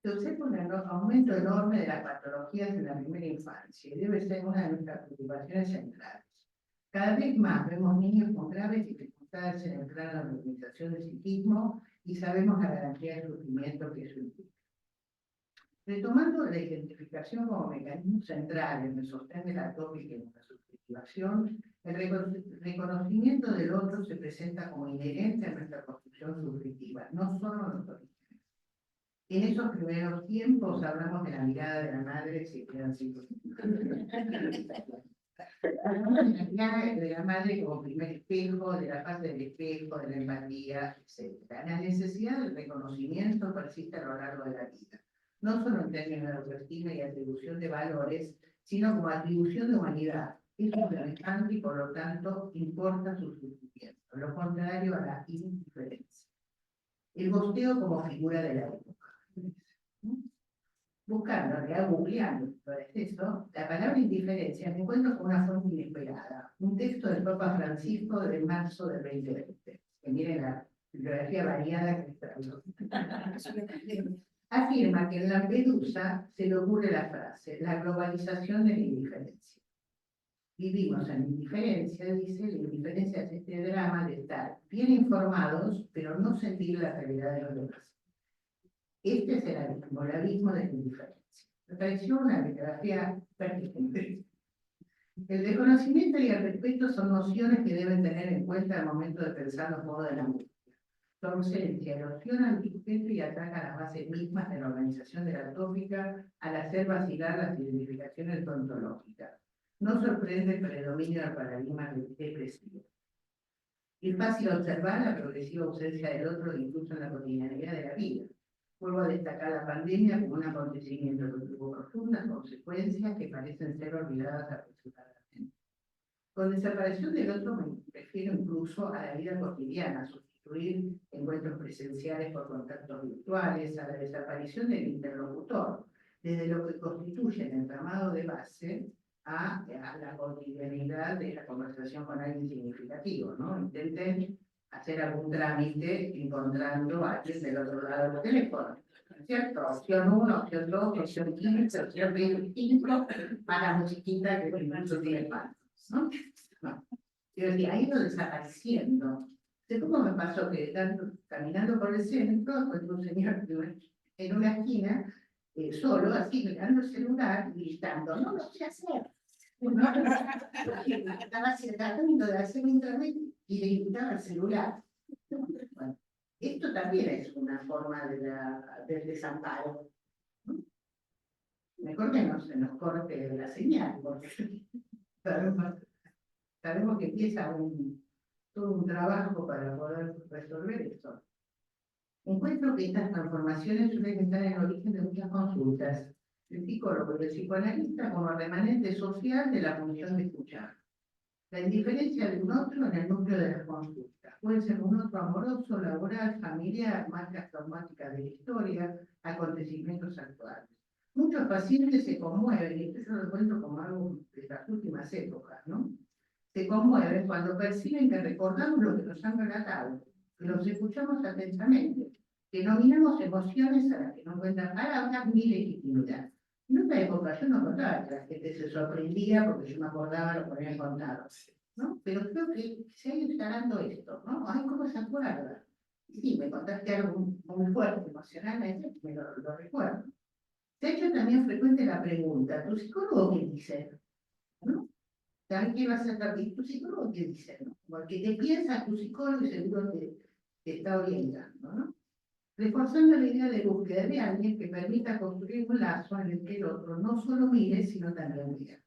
se observa un aumento enorme de las patologías en la primera infancia y debe ser una de nuestras preocupaciones centrales. Cada vez más vemos niños con graves dificultades en el plano de la organización del psiquismo y sabemos la garantía de sufrimiento que eso implica. Retomando la identificación como mecanismo central en el sostén de la tópica y en la subjetivación, el reconocimiento del otro se presenta como inherente a nuestra construcción subjetiva, no solo los orígenes. En esos primeros tiempos hablamos de la mirada de la madre, si quedan 5 hablamos de la mirada de la madre como primer espejo, de la fase del espejo, de la empatía, etc. La necesidad del reconocimiento persiste a lo largo de la vida, no solo en términos de autoestima y atribución de valores, sino como atribución de humanidad. Es fundamental y por lo tanto importa su sufrimiento, lo contrario a la indiferencia. El gosteo como figura de la época. Buscando, googleando todo esto, la palabra indiferencia me encuentro con una forma inesperada. Un texto del Papa Francisco de marzo del 2020. Que miren la bibliografía variada que traigo. Afirma que en Lampedusa se le ocurre la frase, la globalización de la indiferencia. Vivimos en indiferencia, dice, la indiferencia es este drama de estar bien informados, pero no sentir la realidad de los demás. Este es el abismo de la indiferencia. Me pareció una bibliografía pertinente. El reconocimiento y el respeto son nociones que deben tener en cuenta al momento de pensar los modos de la angustia. Su ausencia erosiona el respeto y ataca las bases mismas de la organización de la tópica al hacer vacilar las identificaciones ontológicas. No sorprende el predominio del paradigma depresivo. Es fácil observar la progresiva ausencia del otro incluso en la cotidianidad de la vida. Vuelvo a destacar la pandemia como un acontecimiento que tuvo profundas consecuencias que parecen ser olvidadas apresuradamente. Con desaparición del otro me refiero incluso a la vida cotidiana, sustituir encuentros presenciales por contactos virtuales, a la desaparición del interlocutor, desde lo que constituye el entramado de base a la cotidianidad de la conversación con alguien significativo, ¿no? Intenten hacer algún trámite encontrando a alguien del otro lado del teléfono, ¿no es cierto? Opción 1, opción 2, opción 15, opción 25, para la musiquita que incluso tiene pasos, ¿no? No. Quiero decir, ha ido desapareciendo. Sé cómo me pasó que caminando por el centro, pues un señor en una esquina, solo, así, mirando el celular, gritando, no lo sé hacer. Estaba tratando de hacer un internet y le gritaba al celular. Bueno, esto también es una forma del desamparo, ¿no? Mejor que no se nos corte la señal, porque sabemos que empieza todo un trabajo para poder resolver esto. Encuentro que estas transformaciones suelen estar en el origen de muchas consultas del psicólogo y del psicoanalista como remanente social de la función de escuchar. La indiferencia de un otro en el núcleo de las consultas. Puede ser un otro amoroso, laboral, familiar, marcas traumáticas de la historia, acontecimientos actuales. Muchos pacientes se conmueven, y esto yo lo cuento como algo de las últimas épocas, ¿no? Se conmueven cuando perciben que recordamos lo que nos han relatado, que los escuchamos atentamente, que nominamos emociones a las que no cuentan palabras ni legitimidad. En otra época yo no contaba que la gente se sorprendía porque yo me acordaba lo que habían contado, ¿no? Pero creo que se ha ido instalando esto, ¿no? Ay, ¿cómo se acuerda? Sí, me contaste algo muy fuerte emocionalmente, me lo recuerdo. Se ha hecho también frecuente la pregunta, ¿tu psicólogo qué dice? ¿No? ¿Sabes qué va a ser también tu psicólogo qué dice? ¿No? Porque te piensas tu psicólogo y seguro te está orientando, ¿no? Reforzando la idea de búsqueda de alguien que permita construir un lazo en el que el otro no solo mire, sino también vea.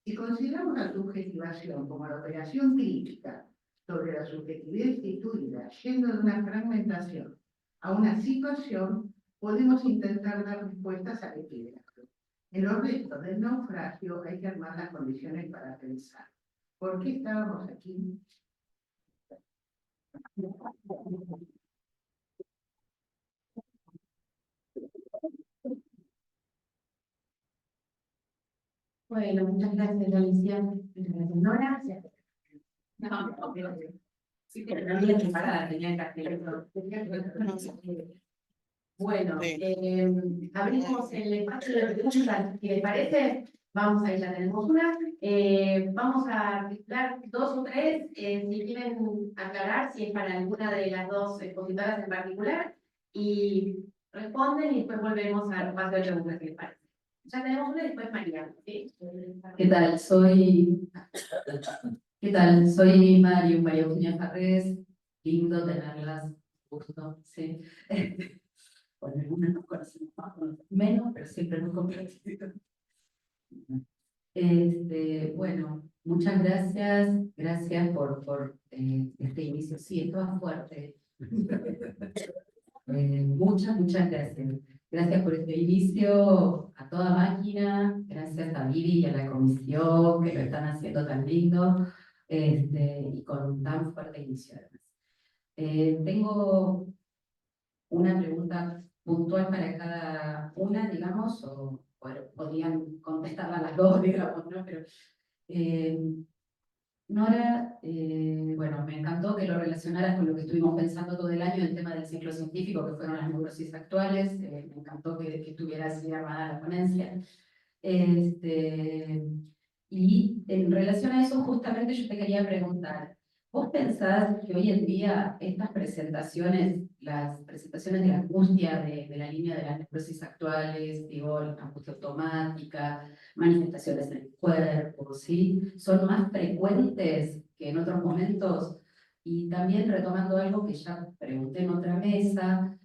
Si consideramos la subjetivación como la operación crítica sobre la subjetividad instituida, yendo de una fragmentación a una situación, podemos intentar dar respuestas al epígrafe. En los restos del naufragio hay que armar las condiciones para pensar. ¿Por qué estábamos aquí? Bueno, muchas gracias, Alicia. Muchas gracias, Nora. No, sí, pero no había preparada, tenía el cartelito. Bueno, abrimos el espacio de preguntas. Si les parece, vamos a ir, ya tenemos una. Vamos a dar 2 o 3, si quieren aclarar, si es para alguna de las dos expositoras en particular, y responden y después volvemos al espacio de preguntas, si les parece. Ya tenemos una y después María, ¿sí? ¿Qué tal? Soy María Eugenia Farrés. Lindo tenerlas, gusto, sí. Bueno, algunas nos conocemos más, otras menos, pero siempre muy compartido. Bueno, muchas gracias por este inicio. Sí, estaba fuerte. Muchas gracias. Gracias por este inicio a toda máquina, gracias a Vivi y a la comisión que lo están haciendo tan lindo y con tan fuerte inicio además. Tengo una pregunta puntual para cada una, digamos, o bueno, podrían contestarla las dos, digamos, ¿no? Pero Nora, bueno, me encantó que lo relacionaras con lo que estuvimos pensando todo el año, el tema del ciclo científico, que fueron las neurosis actuales. Me encantó que estuvieras bien armada la ponencia. Y en relación a eso, justamente yo te quería preguntar, ¿vos pensás que hoy en día estas presentaciones, las presentaciones de la angustia de la línea de las neurosis actuales, digo, la angustia automática, manifestaciones en el cuerpo, ¿sí? Son más frecuentes que en otros momentos? Y también retomando algo que ya pregunté en otra mesa,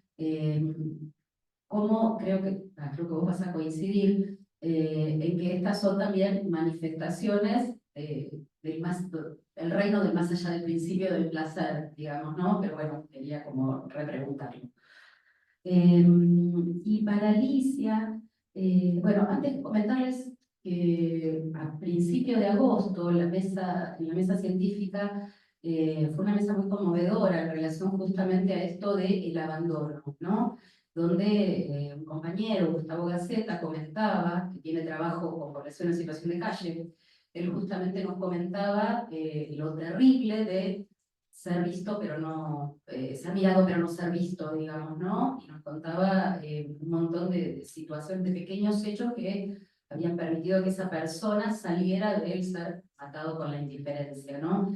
¿cómo creo que vos vas a coincidir en que estas son también manifestaciones el reino del más allá del principio del placer, digamos, ¿no? Pero bueno, quería como repreguntarlo. Y para Alicia, bueno, antes de comentarles que a principio de agosto en la mesa científica fue una mesa muy conmovedora en relación justamente a esto del abandono, ¿no? Donde un compañero, Gustavo Gaceta, comentaba, que tiene trabajo con población en situación de calle, él justamente nos comentaba lo terrible de ser visto, pero no, ser mirado, pero no ser visto, digamos, ¿no? Y nos contaba un montón de situaciones, de pequeños hechos que habían permitido que esa persona saliera de él ser atado con la indiferencia, ¿no?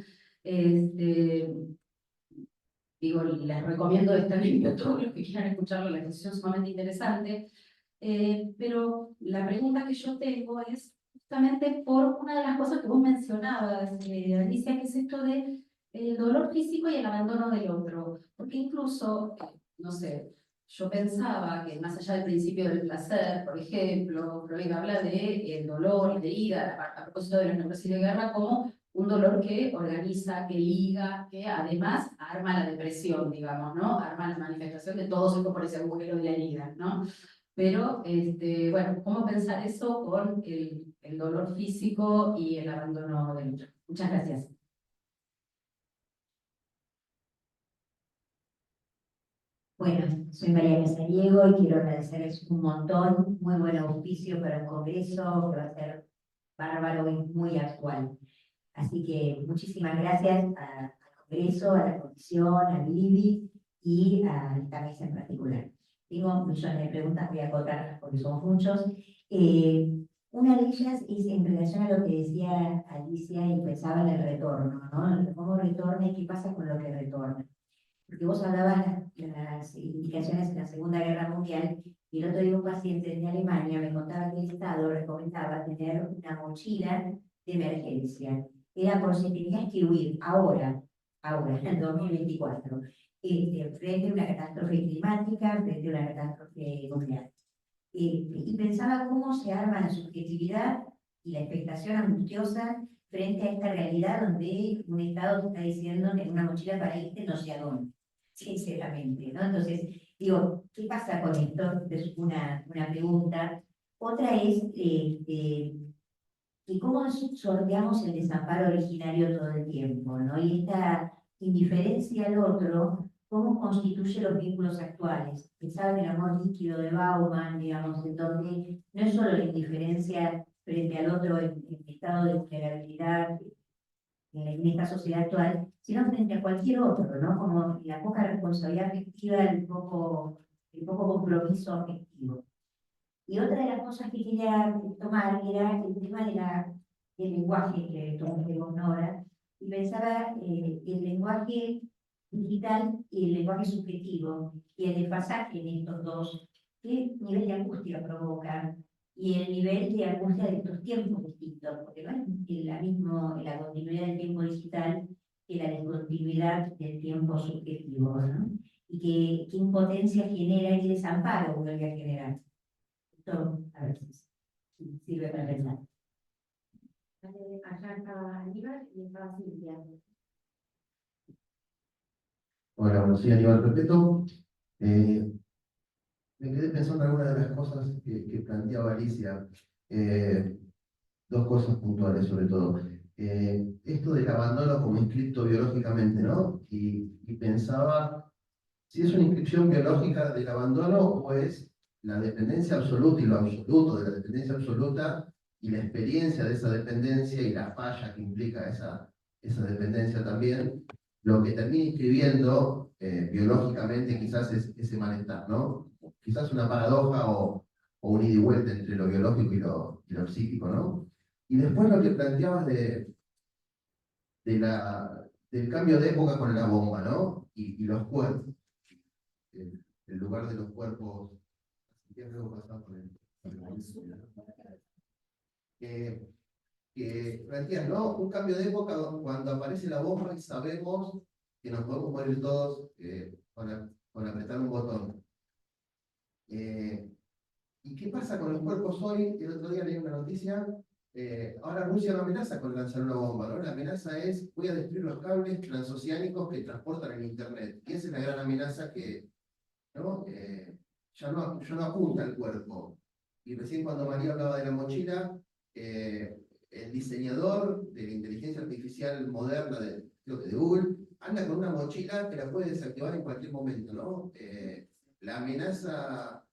Digo, les recomiendo estar en YouTube, los que quieran escucharlo, la discusión es sumamente interesante. Pero la pregunta que yo tengo es justamente por una de las cosas que vos mencionabas, Alicia, que es esto de el dolor físico y el abandono del otro. Porque incluso, no sé, yo pensaba que más allá del principio del placer, por ejemplo, Freud habla de el dolor, de herida, a propósito de la neurosis de guerra, como un dolor que organiza, que liga, que además arma la depresión, digamos, ¿no? Arma la manifestación de todo esto por ese agujero de la herida, ¿no? Pero, bueno, ¿cómo pensar eso con el dolor físico y el abandono del otro? Muchas gracias. Bueno, soy María Casariego y quiero agradecerles un montón, muy buen auspicio para el Congreso, que va a ser bárbaro y muy actual. Así que muchísimas gracias al Congreso, a la Comisión, a Vivi y a esta mesa en particular. Tengo millones de preguntas, voy a acotarlas porque somos muchos. Una de ellas es en relación a lo que decía Alicia y pensaba en el retorno, ¿no? ¿Cómo retorna y qué pasa con lo que retorna? Porque vos hablabas de las indicaciones en la Segunda Guerra Mundial, y el otro día un paciente de Alemania me contaba que el Estado recomendaba tener una mochila de emergencia. Era por si tenías que huir ahora, en 2024, frente a una catástrofe climática, frente a una catástrofe nuclear. Y pensaba cómo se arma la subjetividad y la expectación angustiosa frente a esta realidad donde un Estado te está diciendo que en una mochila para irte no sé a dónde, sinceramente, ¿no? Entonces, digo, ¿qué pasa con esto? Es una pregunta. Otra es, y cómo sorteamos el desamparo originario todo el tiempo, ¿no? Y esta indiferencia al otro, ¿cómo constituye los vínculos actuales? Pensaba en el amor líquido de Bauman, digamos, en donde no es solo la indiferencia frente al otro en estado de vulnerabilidad en esta sociedad actual, sino frente a cualquier otro, ¿no? Como la poca responsabilidad afectiva, el poco compromiso afectivo. Y otra de las cosas que quería tomar era el tema del lenguaje que tomaste vos, Nora, y pensaba el lenguaje digital y el lenguaje subjetivo, y el desfasaje en estos dos, qué nivel de angustia provoca, y el nivel de angustia de estos tiempos distintos, porque no es la continuidad del tiempo digital que la descontinuidad del tiempo subjetivo, ¿no? Y qué impotencia genera y qué desamparo vuelve a generar. A ver si sirve para pensar. Allá estaba Aníbal y estaba Silvia. Hola, bueno, soy Aníbal Perpetuo. Me quedé pensando en algunas de las cosas que planteaba Alicia. Dos cosas puntuales, sobre todo. Esto del abandono como inscripto biológicamente, ¿no? Y pensaba si es una inscripción biológica del abandono o es la dependencia absoluta y lo absoluto de la dependencia absoluta y la experiencia de esa dependencia y la falla que implica esa dependencia también, lo que termina inscribiendo biológicamente quizás es ese malestar, ¿no? Quizás una paradoja o un ida y vuelta entre lo biológico y lo psíquico, ¿no? Y después lo que planteabas del cambio de época con la bomba, ¿no? Y los cuerpos. El lugar de los cuerpos. ¿Qué luego pasamos por que plantean, ¿no? Un cambio de época cuando aparece la bomba y sabemos que nos podemos morir todos con apretar un botón. ¿Y qué pasa con los cuerpos hoy? El otro día leí una noticia. Ahora Rusia no amenaza con lanzar una bomba, ¿no? La amenaza es: voy a destruir los cables transoceánicos que transportan el Internet. Y esa es la gran amenaza que, ¿no? Ya no apunta al cuerpo. Y recién cuando María hablaba de la mochila, el diseñador de la inteligencia artificial moderna, creo que de Google, anda con una mochila que la puede desactivar en cualquier momento, ¿no? La amenaza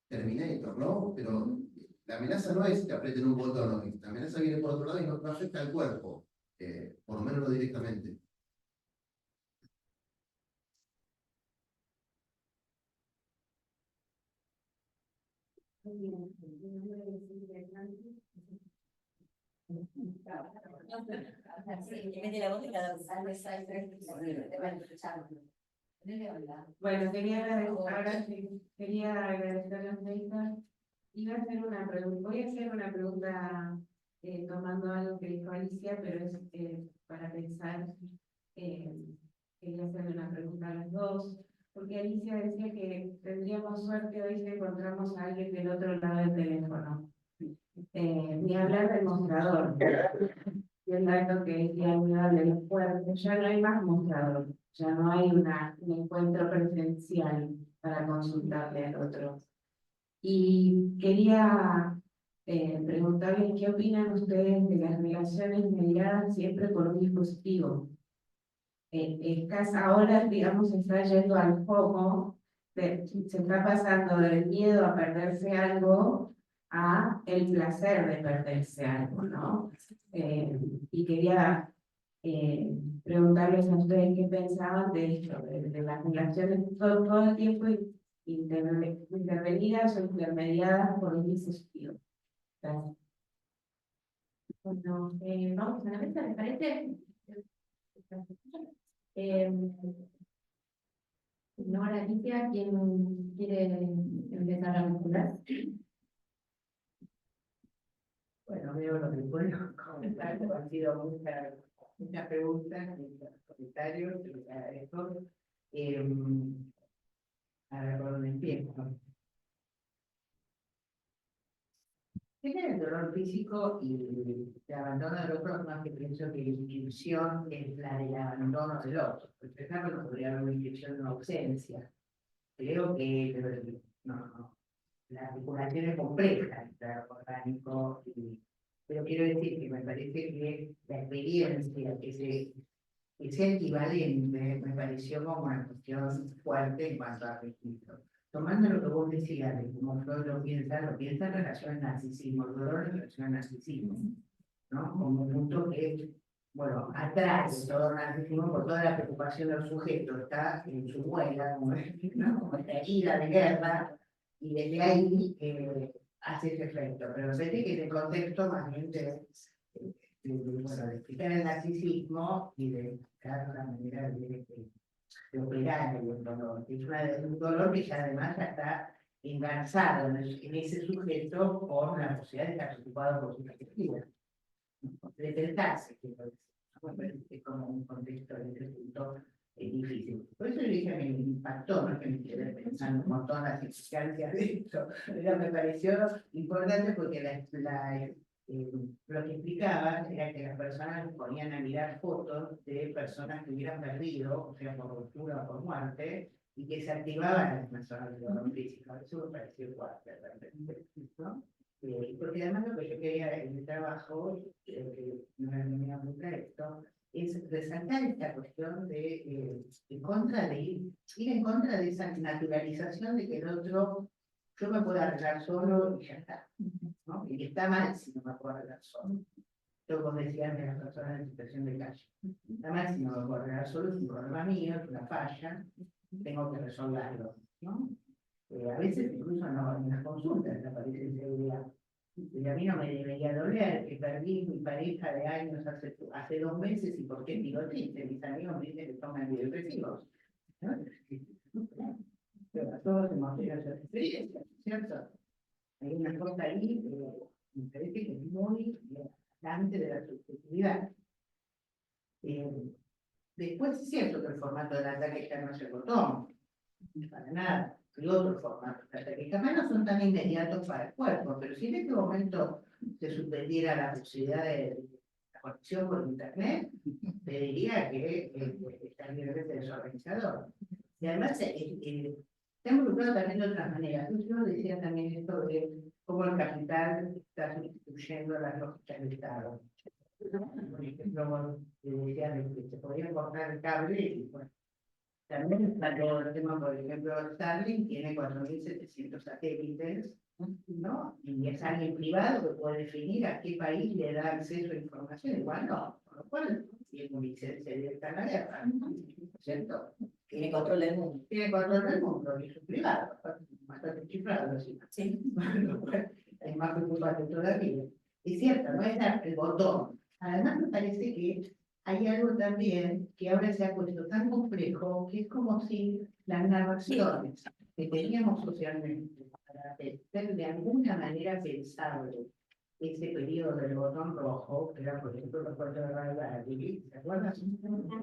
Terminator, ¿no? Pero la amenaza no es que aprieten un botón, ¿no? La amenaza viene por otro lado y no afecta al cuerpo, por lo menos no directamente. Bueno, quería agradecer a la entrevista. Iba a hacer una pregunta, voy a hacer una pregunta tomando algo que dijo Alicia, pero es para pensar, quería hacerle una pregunta a los dos, porque Alicia decía que tendríamos suerte hoy si encontramos a alguien del otro lado del teléfono. Ni hablar del mostrador. Y el dato que decía de los puertos, ya no hay más mostrador, ya no hay un encuentro presencial para consultarle al otro. Y quería preguntarles qué opinan ustedes de las relaciones mediadas siempre por un dispositivo. Ahora, digamos, se está yendo al foco, se está pasando del miedo a perderse algo a el placer de perderse algo, ¿no? Y quería preguntarles a ustedes qué pensaban de esto, de las relaciones todo el tiempo intervenidas o intermediadas por un dispositivo. Gracias. Bueno, vamos a la mesa, ¿les parece? No, ahora Alicia, ¿quién quiere empezar a vincular? Bueno, veo lo que puedo comentar, han sido muchas preguntas, muchos comentarios, que les agradezco. A ver, ¿por dónde empiezo? Tiene el dolor físico y el abandono del otro, más que pienso que la inscripción es la del abandono del otro. Por ejemplo, podría haber una inscripción de una ausencia. Creo que no, la articulación es compleja entre el orgánico, pero quiero decir que me parece que la experiencia, que sea equivalente, me pareció como una cuestión fuerte en cuanto a registro. Tomando lo que vos decías de cómo Freud lo piensa en relación al narcisismo, el dolor en relación al narcisismo, ¿no? Como un punto que, bueno, atrás de todo el narcisismo, por toda la preocupación del sujeto, está en su huella, como esta herida de guerra, y desde ahí hace ese efecto. Pero sé que en el contexto más bien de explicar el narcisismo y de explicar la manera de operar el dolor. Es un dolor que ya además ya está engarzado en ese sujeto con la posibilidad de estar preocupado por su perspectiva. De tentarse, es como un contexto de ese punto difícil. Por eso yo dije que me impactó, no es que me quedé pensando un montón las exigencias de esto, pero me pareció importante porque lo que explicaba era que las personas se ponían a mirar fotos de personas que hubieran perdido, o sea, por ruptura o por muerte, y que se activaban las personas de dolor físico. Eso me pareció fuerte, ¿no? Porque además lo que yo quería en mi trabajo, que no me venía muy claro, es resaltar esta cuestión de ir en contra de esa naturalización de que el otro, yo me puedo arreglar solo y ya está, ¿no? Y está mal si no me puedo arreglar solo. Yo como decía de las personas en situación de calle. Está mal si no me puedo arreglar solo, es un problema mío, es una falla, tengo que resolverlo, ¿no? A veces incluso no, en las consultas aparece inseguridad. Y a mí no me debería doler que perdí mi pareja de años hace 2 meses y por qué digo triste. Mis amigos me dicen que toman antidepresivos, ¿no? Pero a todos hemos tenido esa experiencia, ¿cierto? Hay una cosa ahí que me parece que es muy bastante de la subjetividad. Después es cierto que el formato del ataque ya no se agotó, para nada. Y otros formatos de ataque que jamás no son tan inmediatos para el cuerpo, pero si en este momento se suspendiera la posibilidad de la conexión por internet, te diría que está ligeramente desorganizador. Y además está involucrado también de otras maneras. Yo decía también esto de cómo el capital está sustituyendo las lógicas del Estado. Por ejemplo, decía que se podía cortar el cable y bueno, también está todo el tema, por ejemplo, Starlink tiene 4.700 satélites, ¿no? Y es alguien privado que puede definir a qué país le da acceso a información, igual no, con lo cual tiene una licencia directa a la guerra, ¿no? ¿Cierto? Tiene control del mundo. Tiene control del mundo y es un privado, bastante chiflado, así. Sí. Es más preocupante todavía. Es cierto, no es dar el botón. Además, me parece que hay algo también que ahora se ha puesto tan complejo que es como si las narraciones que teníamos socialmente para ser de alguna manera pensable ese periodo del botón rojo, que era por ejemplo los cuentos de Bradbury, ¿se acuerdan?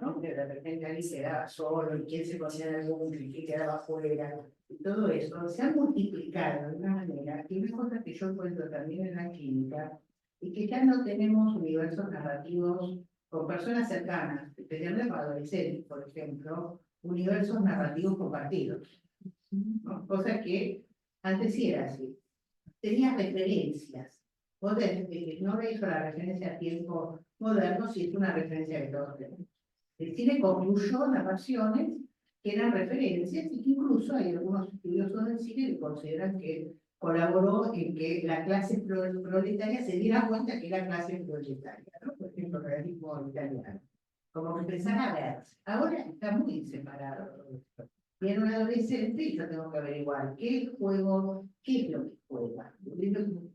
¿No? Que de repente alguien quedaba solo y quién se ponía en el mundo y quién quedaba afuera. Y todo eso se ha multiplicado de una manera que es una cosa que yo encuentro también en la clínica y que ya no tenemos universos narrativos con personas cercanas, especialmente para adolescentes, por ejemplo, universos narrativos compartidos, ¿no? Cosa que antes sí era así. Tenía referencias. Vos no le hizo la referencia a tiempo moderno, si es una referencia que todos tenemos. El cine concluyó narraciones que eran referencias y que incluso hay algunos estudiosos del cine que consideran que colaboró en que la clase proletaria se diera cuenta que era clase proletaria, ¿no? Por ejemplo, el realismo italiano. Como que empezara a verse. Ahora está muy separado todo esto. Viene un adolescente y yo tengo que averiguar qué juego, qué es lo que juega.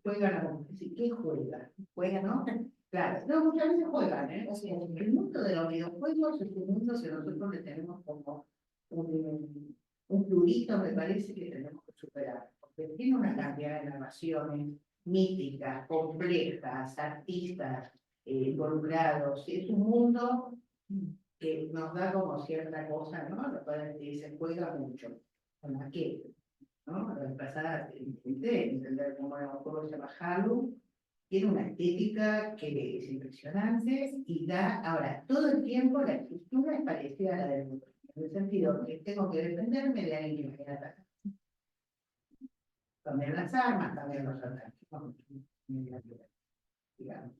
Juega la música, ¿qué juega? ¿Juega, no? Claro, no, muchas veces juegan, ¿eh? O sea, el mundo de los videojuegos es un mundo que nosotros le tenemos como un plurito, me parece que tenemos que superar, porque tiene una cantidad de narraciones míticas, complejas, artistas involucrados. Es un mundo que nos da como cierta cosa, ¿no? Lo cual se juega mucho. ¿Con la qué? ¿No? La vez pasada intenté entender cómo era un juego que se llama Halo. Tiene una estética que es impresionante y da, ahora, todo el tiempo la estructura es parecida a la del mundo, en el sentido que tengo que defenderme de alguien que me quiera atacar. También las armas, también los ataques, ¿no? Digamos.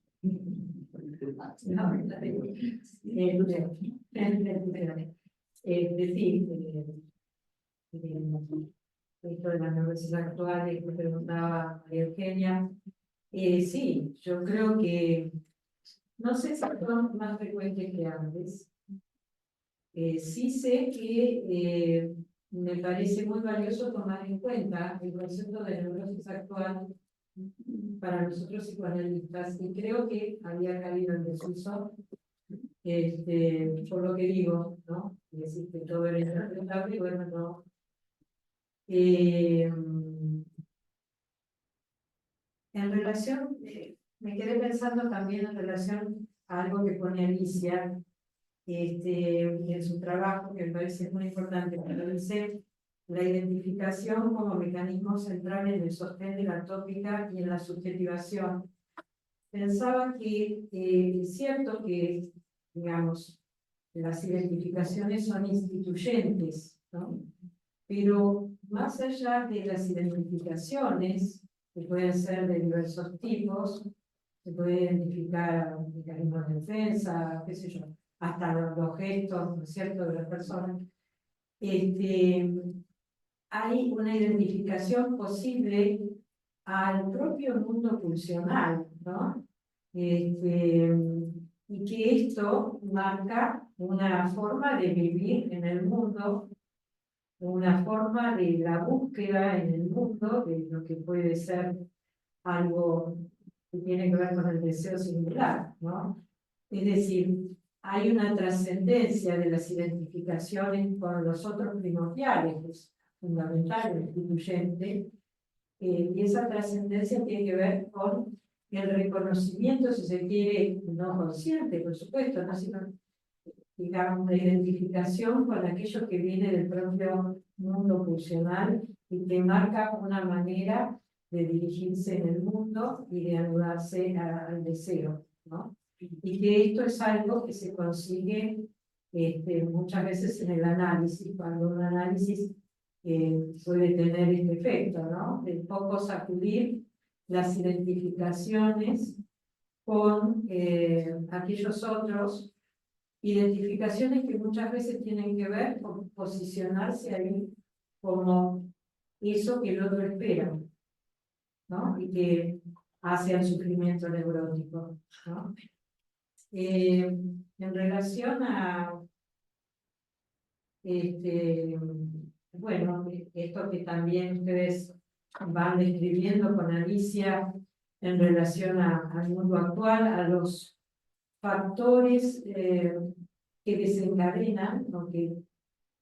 Esto de la universidad actual que preguntaba María Eugenia, sí, yo creo que no sé si son más frecuentes que antes. Sí sé que me parece muy valioso tomar en cuenta el concepto de neurosis actual para nosotros psicoanalistas, y creo que había caído en desuso, por lo que digo, ¿no? Es decir, que todo era interpretable, bueno, no. En relación, me quedé pensando también en relación a algo que pone Alicia en su trabajo, que me parece muy importante, pero dice la identificación como mecanismo central en el sostén de la tópica y en la subjetivación. Pensaba que es cierto que, digamos, las identificaciones son instituyentes, ¿no? Pero más allá de las identificaciones, que pueden ser de diversos tipos, se puede identificar mecanismos de defensa, qué sé yo, hasta los gestos, ¿no es cierto?, de las personas. Hay una identificación posible al propio mundo pulsional, ¿no? Y que esto marca una forma de vivir en el mundo, una forma de la búsqueda en el mundo de lo que puede ser algo que tiene que ver con el deseo singular, ¿no? Es decir, hay una trascendencia de las identificaciones con los otros primordiales, que es fundamental, el instituyente, y esa trascendencia tiene que ver con el reconocimiento, si se quiere, no consciente, por supuesto, ¿no? Sino, digamos, la identificación con aquello que viene del propio mundo pulsional y que marca una manera de dirigirse en el mundo y de anudarse al deseo, ¿no? Y que esto es algo que se consigue muchas veces en el análisis, cuando un análisis puede tener este efecto, ¿no? De poco sacudir las identificaciones con aquellos otros, identificaciones que muchas veces tienen que ver con posicionarse ahí como eso que el otro espera, ¿no? Y que hace al sufrimiento neurótico, ¿no? En relación a, bueno, esto que también ustedes van describiendo con Alicia en relación al mundo actual, a los factores que desencadenan, porque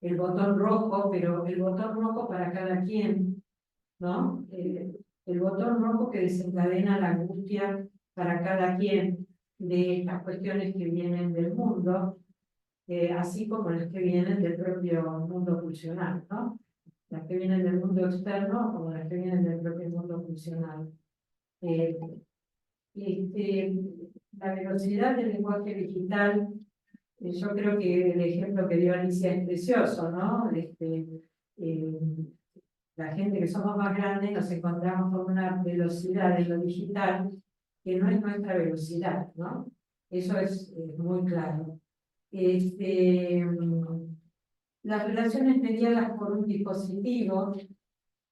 el botón rojo, pero el botón rojo para cada quien, ¿no? El botón rojo que desencadena la angustia para cada quien de estas cuestiones que vienen del mundo, así como las que vienen del propio mundo pulsional, ¿no? Las que vienen del mundo externo como las que vienen del propio mundo pulsional. La velocidad del lenguaje digital, yo creo que el ejemplo que dio Alicia es precioso, ¿no? La gente que somos más grandes nos encontramos con una velocidad de lo digital que no es nuestra velocidad, ¿no? Eso es muy claro. Las relaciones mediadas por un dispositivo,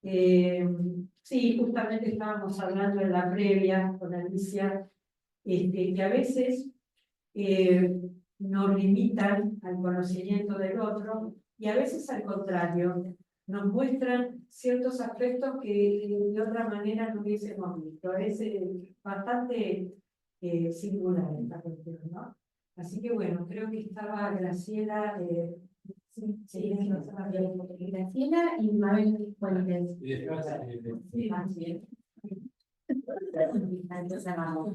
sí, justamente estábamos hablando en la previa con Alicia, que a veces nos limitan al conocimiento del otro y a veces al contrario, nos muestran ciertos aspectos que de otra manera no hubiésemos visto. Es bastante singular esta cuestión, ¿no? Así que bueno, creo que estaba Graciela, Graciela y Mabel Fuentes. Y después, Sí, más bien. Entonces vamos,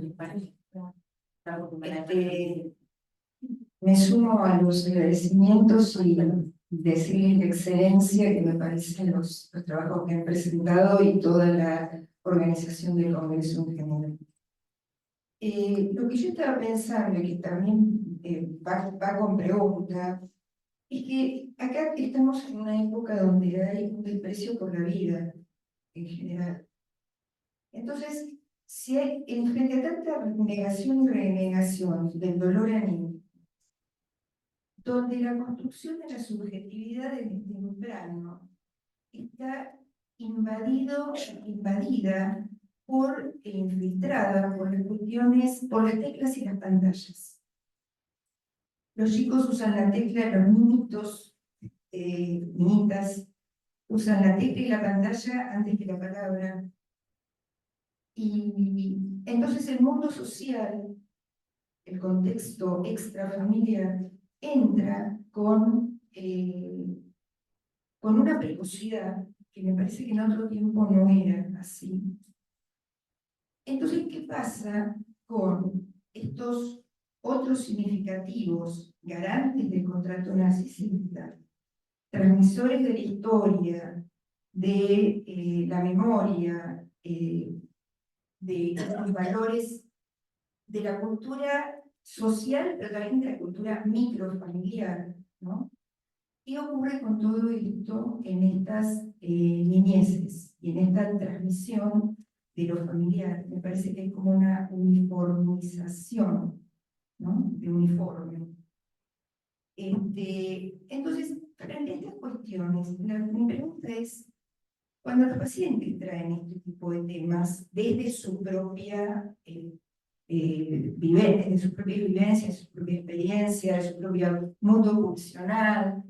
Me sumo a los agradecimientos y decirles la excelencia que me parecen los trabajos que han presentado y toda la organización del Congreso en general. Lo que yo estaba pensando y que también va con pregunta es que acá estamos en una época donde hay un desprecio por la vida en general. Entonces, si hay, frente a tanta negación y renegación del dolor anímico, donde la construcción de la subjetividad desde temprano está invadida por e infiltrada por las cuestiones, por las teclas y las pantallas. Los chicos usan la tecla, los niñitos, niñitas, usan la tecla y la pantalla antes que la palabra. Y entonces el mundo social, el contexto extrafamiliar, entra con una precocidad que me parece que en otro tiempo no era así. Entonces, ¿qué pasa con estos otros significativos garantes del contrato narcisista, transmisores de la historia, de la memoria, de los valores de la cultura social, pero también de la cultura microfamiliar, ¿no? ¿Qué ocurre con todo esto en estas niñeces y en esta transmisión de lo familiar? Me parece que hay como una uniformización, ¿no? De uniforme. Entonces, frente a estas cuestiones, mi pregunta es, cuando los pacientes traen este tipo de temas desde su propia desde sus propias vivencias, su propia experiencia, de su propio mundo pulsional,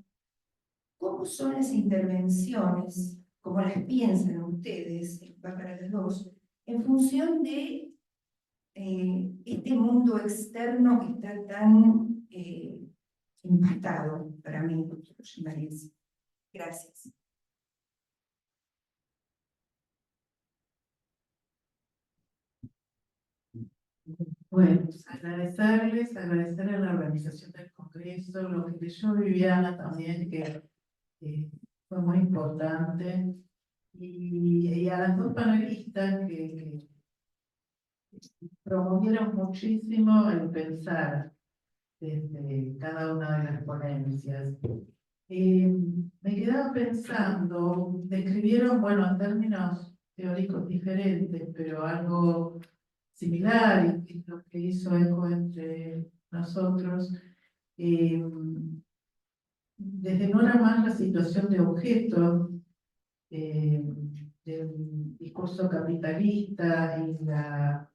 ¿cómo son las intervenciones, cómo las piensan ustedes, va para los dos, en función de este mundo externo que está tan impactado para mí? Gracias. Bueno, agradecer a la organización del Congreso, lo que leyó Viviana también, que fue muy importante, y a las dos panelistas que promovieron muchísimo el pensar desde cada una de las ponencias. Me quedaba pensando, describieron, bueno, en términos teóricos diferentes, pero algo similar y lo que hizo eco entre nosotros, desde no era más la situación de objeto del discurso capitalista y la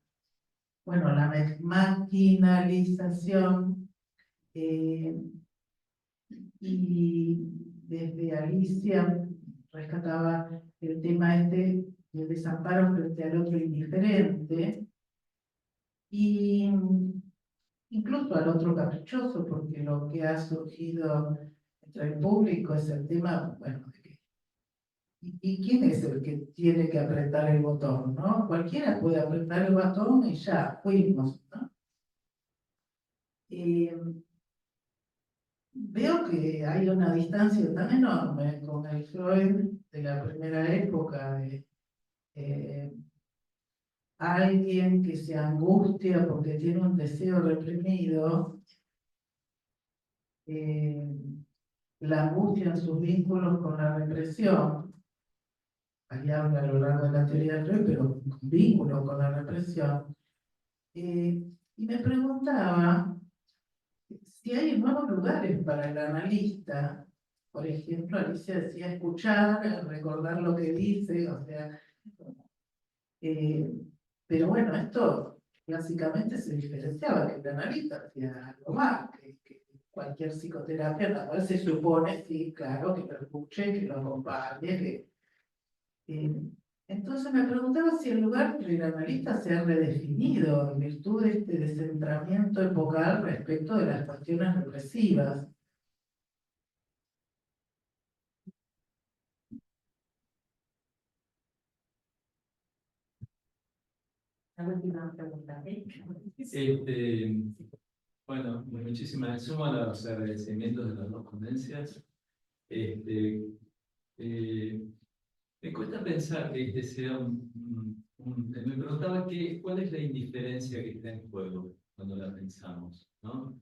maquinalización, y desde Alicia rescataba el tema del desamparo frente al otro indiferente, y incluso al otro caprichoso, porque lo que ha surgido entre el público es el tema, bueno, de que ¿y quién es el que tiene que apretar el botón, no? Cualquiera puede apretar el botón y ya, fuimos, ¿no? Veo que hay una distancia tan enorme con el Freud de la primera época, de alguien que se angustia porque tiene un deseo reprimido, la angustia en sus vínculos con la represión. Ahí habla a lo largo de la teoría de Freud, pero con vínculo con la represión. Y me preguntaba si hay nuevos lugares para el analista. Por ejemplo, Alicia decía escuchar, recordar lo que dice, o sea, pero bueno, esto básicamente se diferenciaba que el analista hacía algo más, que cualquier psicoterapia, la cual se supone, sí, claro, que lo escuche, que lo acompañe, entonces me preguntaba si el lugar del analista se ha redefinido en virtud de este descentramiento epocal respecto de las cuestiones represivas. La última pregunta. Bueno, muchísimas, sumo a los agradecimientos de las dos ponencias. Me cuesta pensar que este sea me preguntaba cuál es la indiferencia que está en juego cuando la pensamos, ¿no?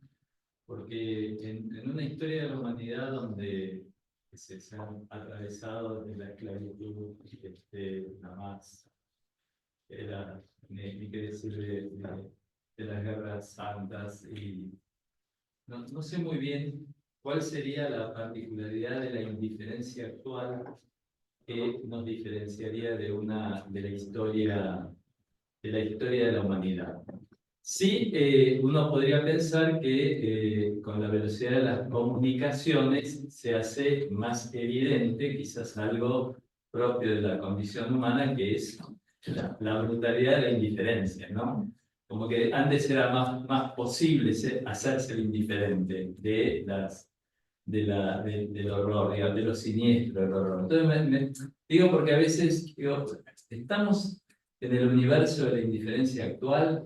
Porque en una historia de la humanidad donde se han atravesado desde la esclavitud, la más, ni qué decir de las guerras santas, y no sé muy bien cuál sería la particularidad de la indiferencia actual que nos diferenciaría de la historia de la humanidad. Sí, uno podría pensar que con la velocidad de las comunicaciones se hace más evidente quizás algo propio de la condición humana, que es la brutalidad de la indiferencia, ¿no? Como que antes era más posible hacerse el indiferente del horror, digamos, de lo siniestro del horror. Entonces digo porque a veces estamos en el universo de la indiferencia actual,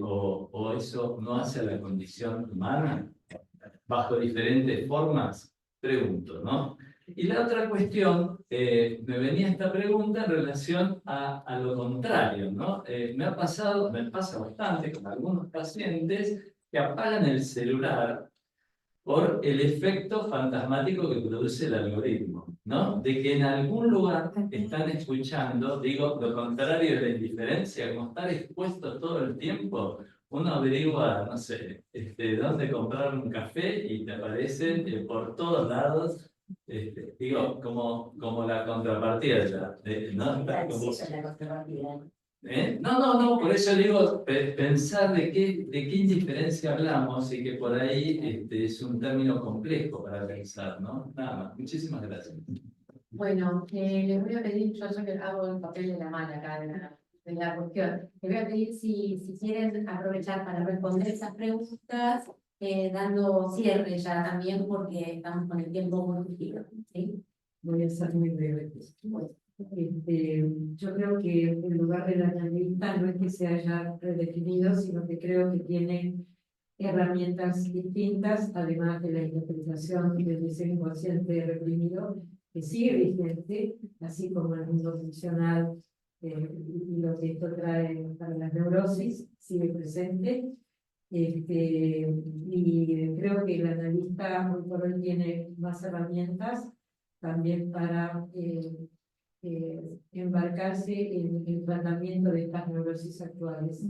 o eso no hace a la condición humana bajo diferentes formas, pregunto, ¿no? Y la otra cuestión, me venía esta pregunta en relación a lo contrario, ¿no? Me pasa bastante con algunos pacientes que apagan el celular por el efecto fantasmático que produce el algoritmo, ¿no? De que en algún lugar están escuchando, digo, lo contrario de la indiferencia, como estar expuesto todo el tiempo, uno averigua, no sé, dónde comprar un café y te aparecen por todos lados, digo, como la contrapartida ¿no? Como, No, por eso digo, pensar de qué indiferencia hablamos, y que por ahí es un término complejo para pensar, ¿no? Nada más, muchísimas gracias. Bueno, les voy a pedir, yo que hago el papel de la mala acá de la cuestión, les voy a pedir si quieren aprovechar para responder esas preguntas, dando cierre ya también, porque estamos con el tiempo muy justo, ¿sí? Voy a ser muy breve. Yo creo que el lugar del analista no es que se haya redefinido, sino que creo que tiene herramientas distintas, además de la interpretación del deseo inconsciente reprimido, que sigue vigente, así como el mundo funcional y lo que esto trae para la neurosis, sigue presente. Y creo que el analista hoy por hoy tiene más herramientas también para embarcarse en el tratamiento de estas neurosis actuales.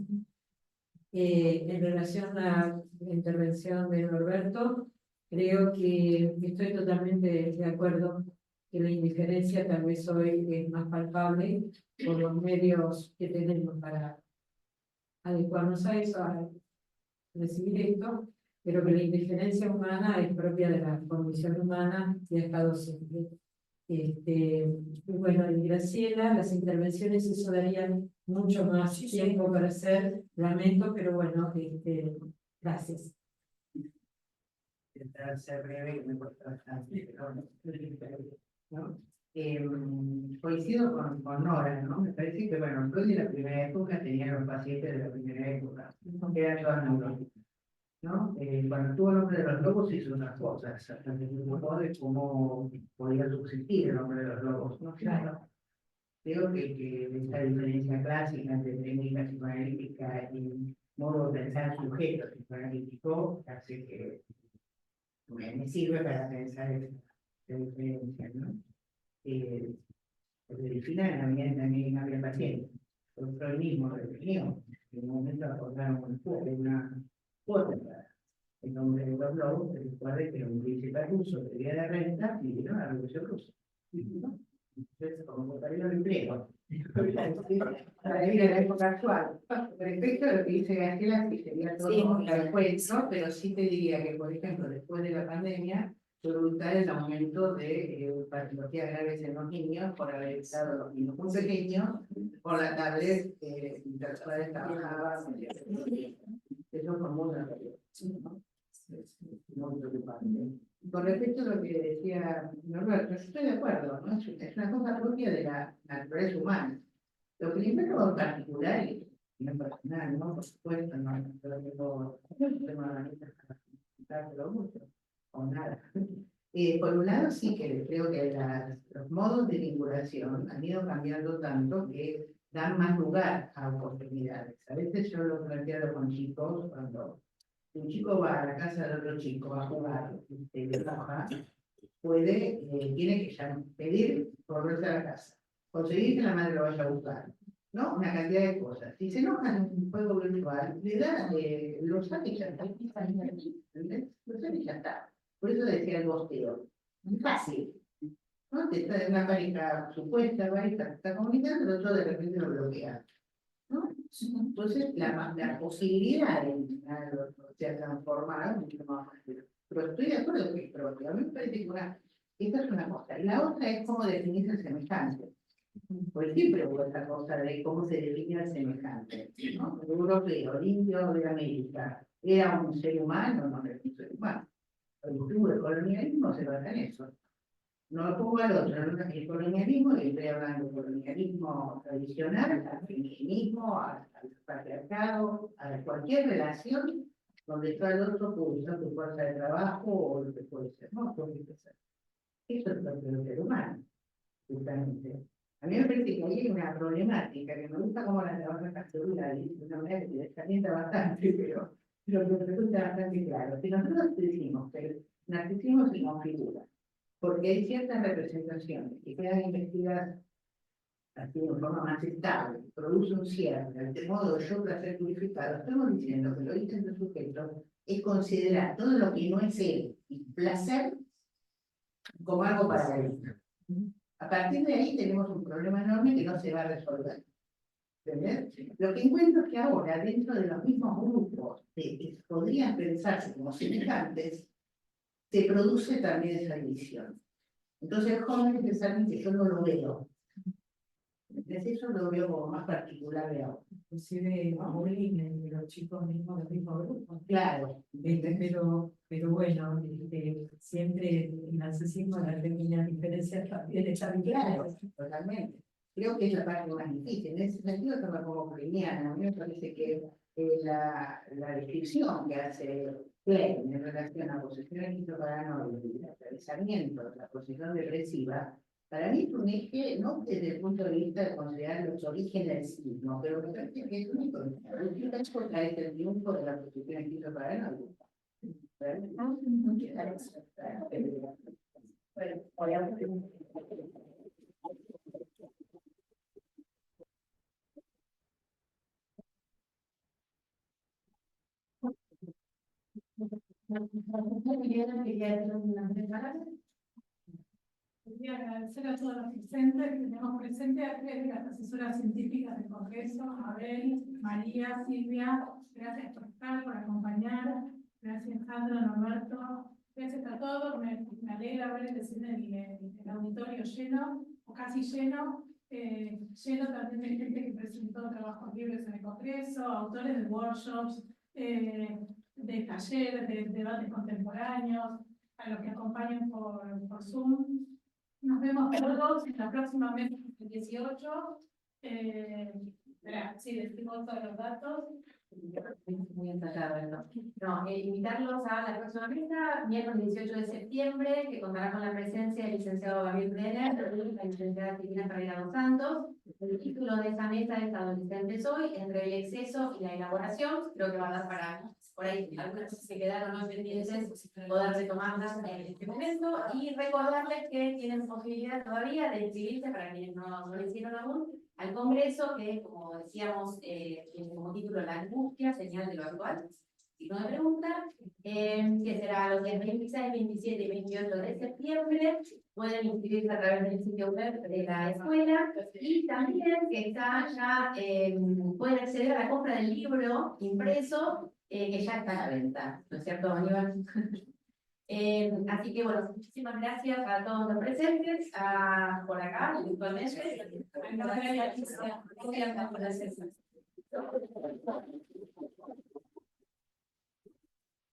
En relación a la intervención de Norberto, creo que estoy totalmente de acuerdo que la indiferencia tal vez hoy es más palpable por los medios que tenemos para adecuarnos a eso, a recibir esto, pero que la indiferencia humana es propia de la condición humana y ha estado siempre. Y bueno, y Graciela, las intervenciones eso darían mucho más tiempo para hacer, lamento, pero bueno, gracias. Intentar ser breve, que me cuesta bastante, pero ¿no? Coincido con Nora, ¿no? Me parece que, bueno, Freud de la primera época tenía los pacientes de la primera época, que eran todas neurológicas, ¿no? Cuando tuvo el hombre de los lobos hizo unas cosas, hasta que se ocupó de cómo podía subsistir el hombre de los lobos, ¿no? Claro. Creo que esta diferencia clásica entre técnica psicoanalítica y modo de pensar sujeto psicoanalítico hace que me sirve para pensar esta diferencia, ¿no? Porque Delfina también había pacientes. Freud mismo definió, en un momento acordaron una cuota para el nombre de los lobos, que recuerde que un príncipe ruso pedía de renta y vino a la revolución rusa. ¿No? Entonces, como votaría el empleo. Para ir a la época actual. Respecto a lo que dice Graciela, sí sería todo después, ¿no? Pero sí te diría que, por ejemplo, después de la pandemia, fue brutal el aumento de patologías graves en los niños por haber estado los niños muy pequeños, por la tablet mientras padres trabajaban. Eso fue muy grave, ¿no? Muy preocupante. Con respecto a lo que decía Norberto, yo estoy de acuerdo, ¿no? Es una cosa propia de la naturaleza humana. Lo que le encuentro en particular, y en personal, ¿no? Por supuesto, no tengo mucho, o nada. Por un lado, sí que creo que los modos de vinculación han ido cambiando tanto que dan más lugar a oportunidades. A veces yo lo he planteado con chicos cuando un chico va a la casa de otro chico a jugar, de roja, tiene que ya pedir volverse a la casa, conseguir que la madre lo vaya a buscar, ¿no? Una cantidad de cosas. Si se enojan en un juego virtual, le da, lo sabe y ya está, ¿entendés? Lo sabe y ya está. Por eso decía el bosteo. Fácil. ¿No? Te está una pareja supuesta, pareja está comunicando, el otro de repente lo bloquea. ¿No? Entonces, la posibilidad de entrar se ha transformado mucho más fácil. Pero estoy de acuerdo que es propio. A mí me parece que esta es una cosa. Y la otra es cómo definir el semejante. Porque siempre hubo esa cosa de cómo se define el semejante, ¿no? El europeo, el indio de América, ¿era un ser humano? No era un ser humano. El colonialismo se basa en eso. No lo pongo al otro, el colonialismo, y estoy hablando de colonialismo tradicional, al feminismo, al patriarcado, a cualquier relación donde está el otro por su fuerza de trabajo o lo que puede ser, ¿no? Eso es lo que es el ser humano, justamente. A mí me parece que ahí hay una problemática, que me gusta cómo la trabaja Castrovilla, y de una manera que se descalienta bastante, pero me resulta bastante claro. Si nosotros decimos que el narcisismo se configura, porque hay ciertas representaciones que quedan investigadas así de forma más estable, produce un cierre, de modo yo placer purificado, estamos diciendo que lo dicen del sujeto es considerar todo lo que no es él y placer como algo para él. A partir de ahí tenemos un problema enorme que no se va a resolver. ¿Entendés? Lo que encuentro es que ahora, dentro de los mismos grupos que podrían pensarse como semejantes, se produce también esa división. Entonces el joven es alguien que yo no lo veo. Entonces eso lo veo como más particular de ahora. Inclusive bullying en los chicos mismos del mismo grupo. Claro. Pero bueno, siempre el narcisismo, las pequeñas diferencias también están claras. Totalmente. Creo que es la parte más difícil. En ese sentido, yo me pongo freudiana. A mí me parece que la descripción que hace Klein en relación a posiciones esquizoparanoides y el atravesamiento de la posición depresiva, para mí es un eje, no desde el punto de vista de considerar los orígenes del psiquismo, pero me parece que es un eje. Es el triunfo de la posición esquizoparanoide. Bueno, Liliana, quería decir unas tres palabras. Quería agradecer a todos los presentes, que tenemos presente a tres de las asesoras científicas del Congreso, Abel, María, Silvia, gracias por estar, por acompañar, gracias Sandra, Norberto, gracias a todos, me alegra ver el auditorio lleno, o casi lleno, lleno también de gente que presentó trabajos libres en el Congreso, autores de workshops, de talleres, de debates contemporáneos, a los que acompañan por Zoom. Nos vemos todos en la próxima mesa del 18. Sí, decimos todos los datos. Muy ensayado esto. No, invitarlos a la próxima mesa, miércoles 18 de septiembre, que contará con la presencia del licenciado Gabriel Brenner y la licenciada Cristina Ferreira dos Santos. El título de esa mesa es Adolescentes hoy, entre el exceso y la elaboración. Creo que va a dar para, por ahí, algunas cosas que quedaron no pendientes, poder retomarlas en este momento. Y recordarles que tienen posibilidad todavía de inscribirse, para quienes no lo hicieron aún, al Congreso, que como decíamos, tiene como título La angustia, señal de lo actual, si no me preguntan, que será los días 26, 27 y 28 de septiembre. Pueden inscribirse a través del sitio web de la escuela, y también que está ya, pueden acceder a la compra del libro impreso, que ya está a la venta, ¿no es cierto, Aníbal? Así que bueno, muchísimas gracias a todos los presentes, por acá, virtualmente. Gracias.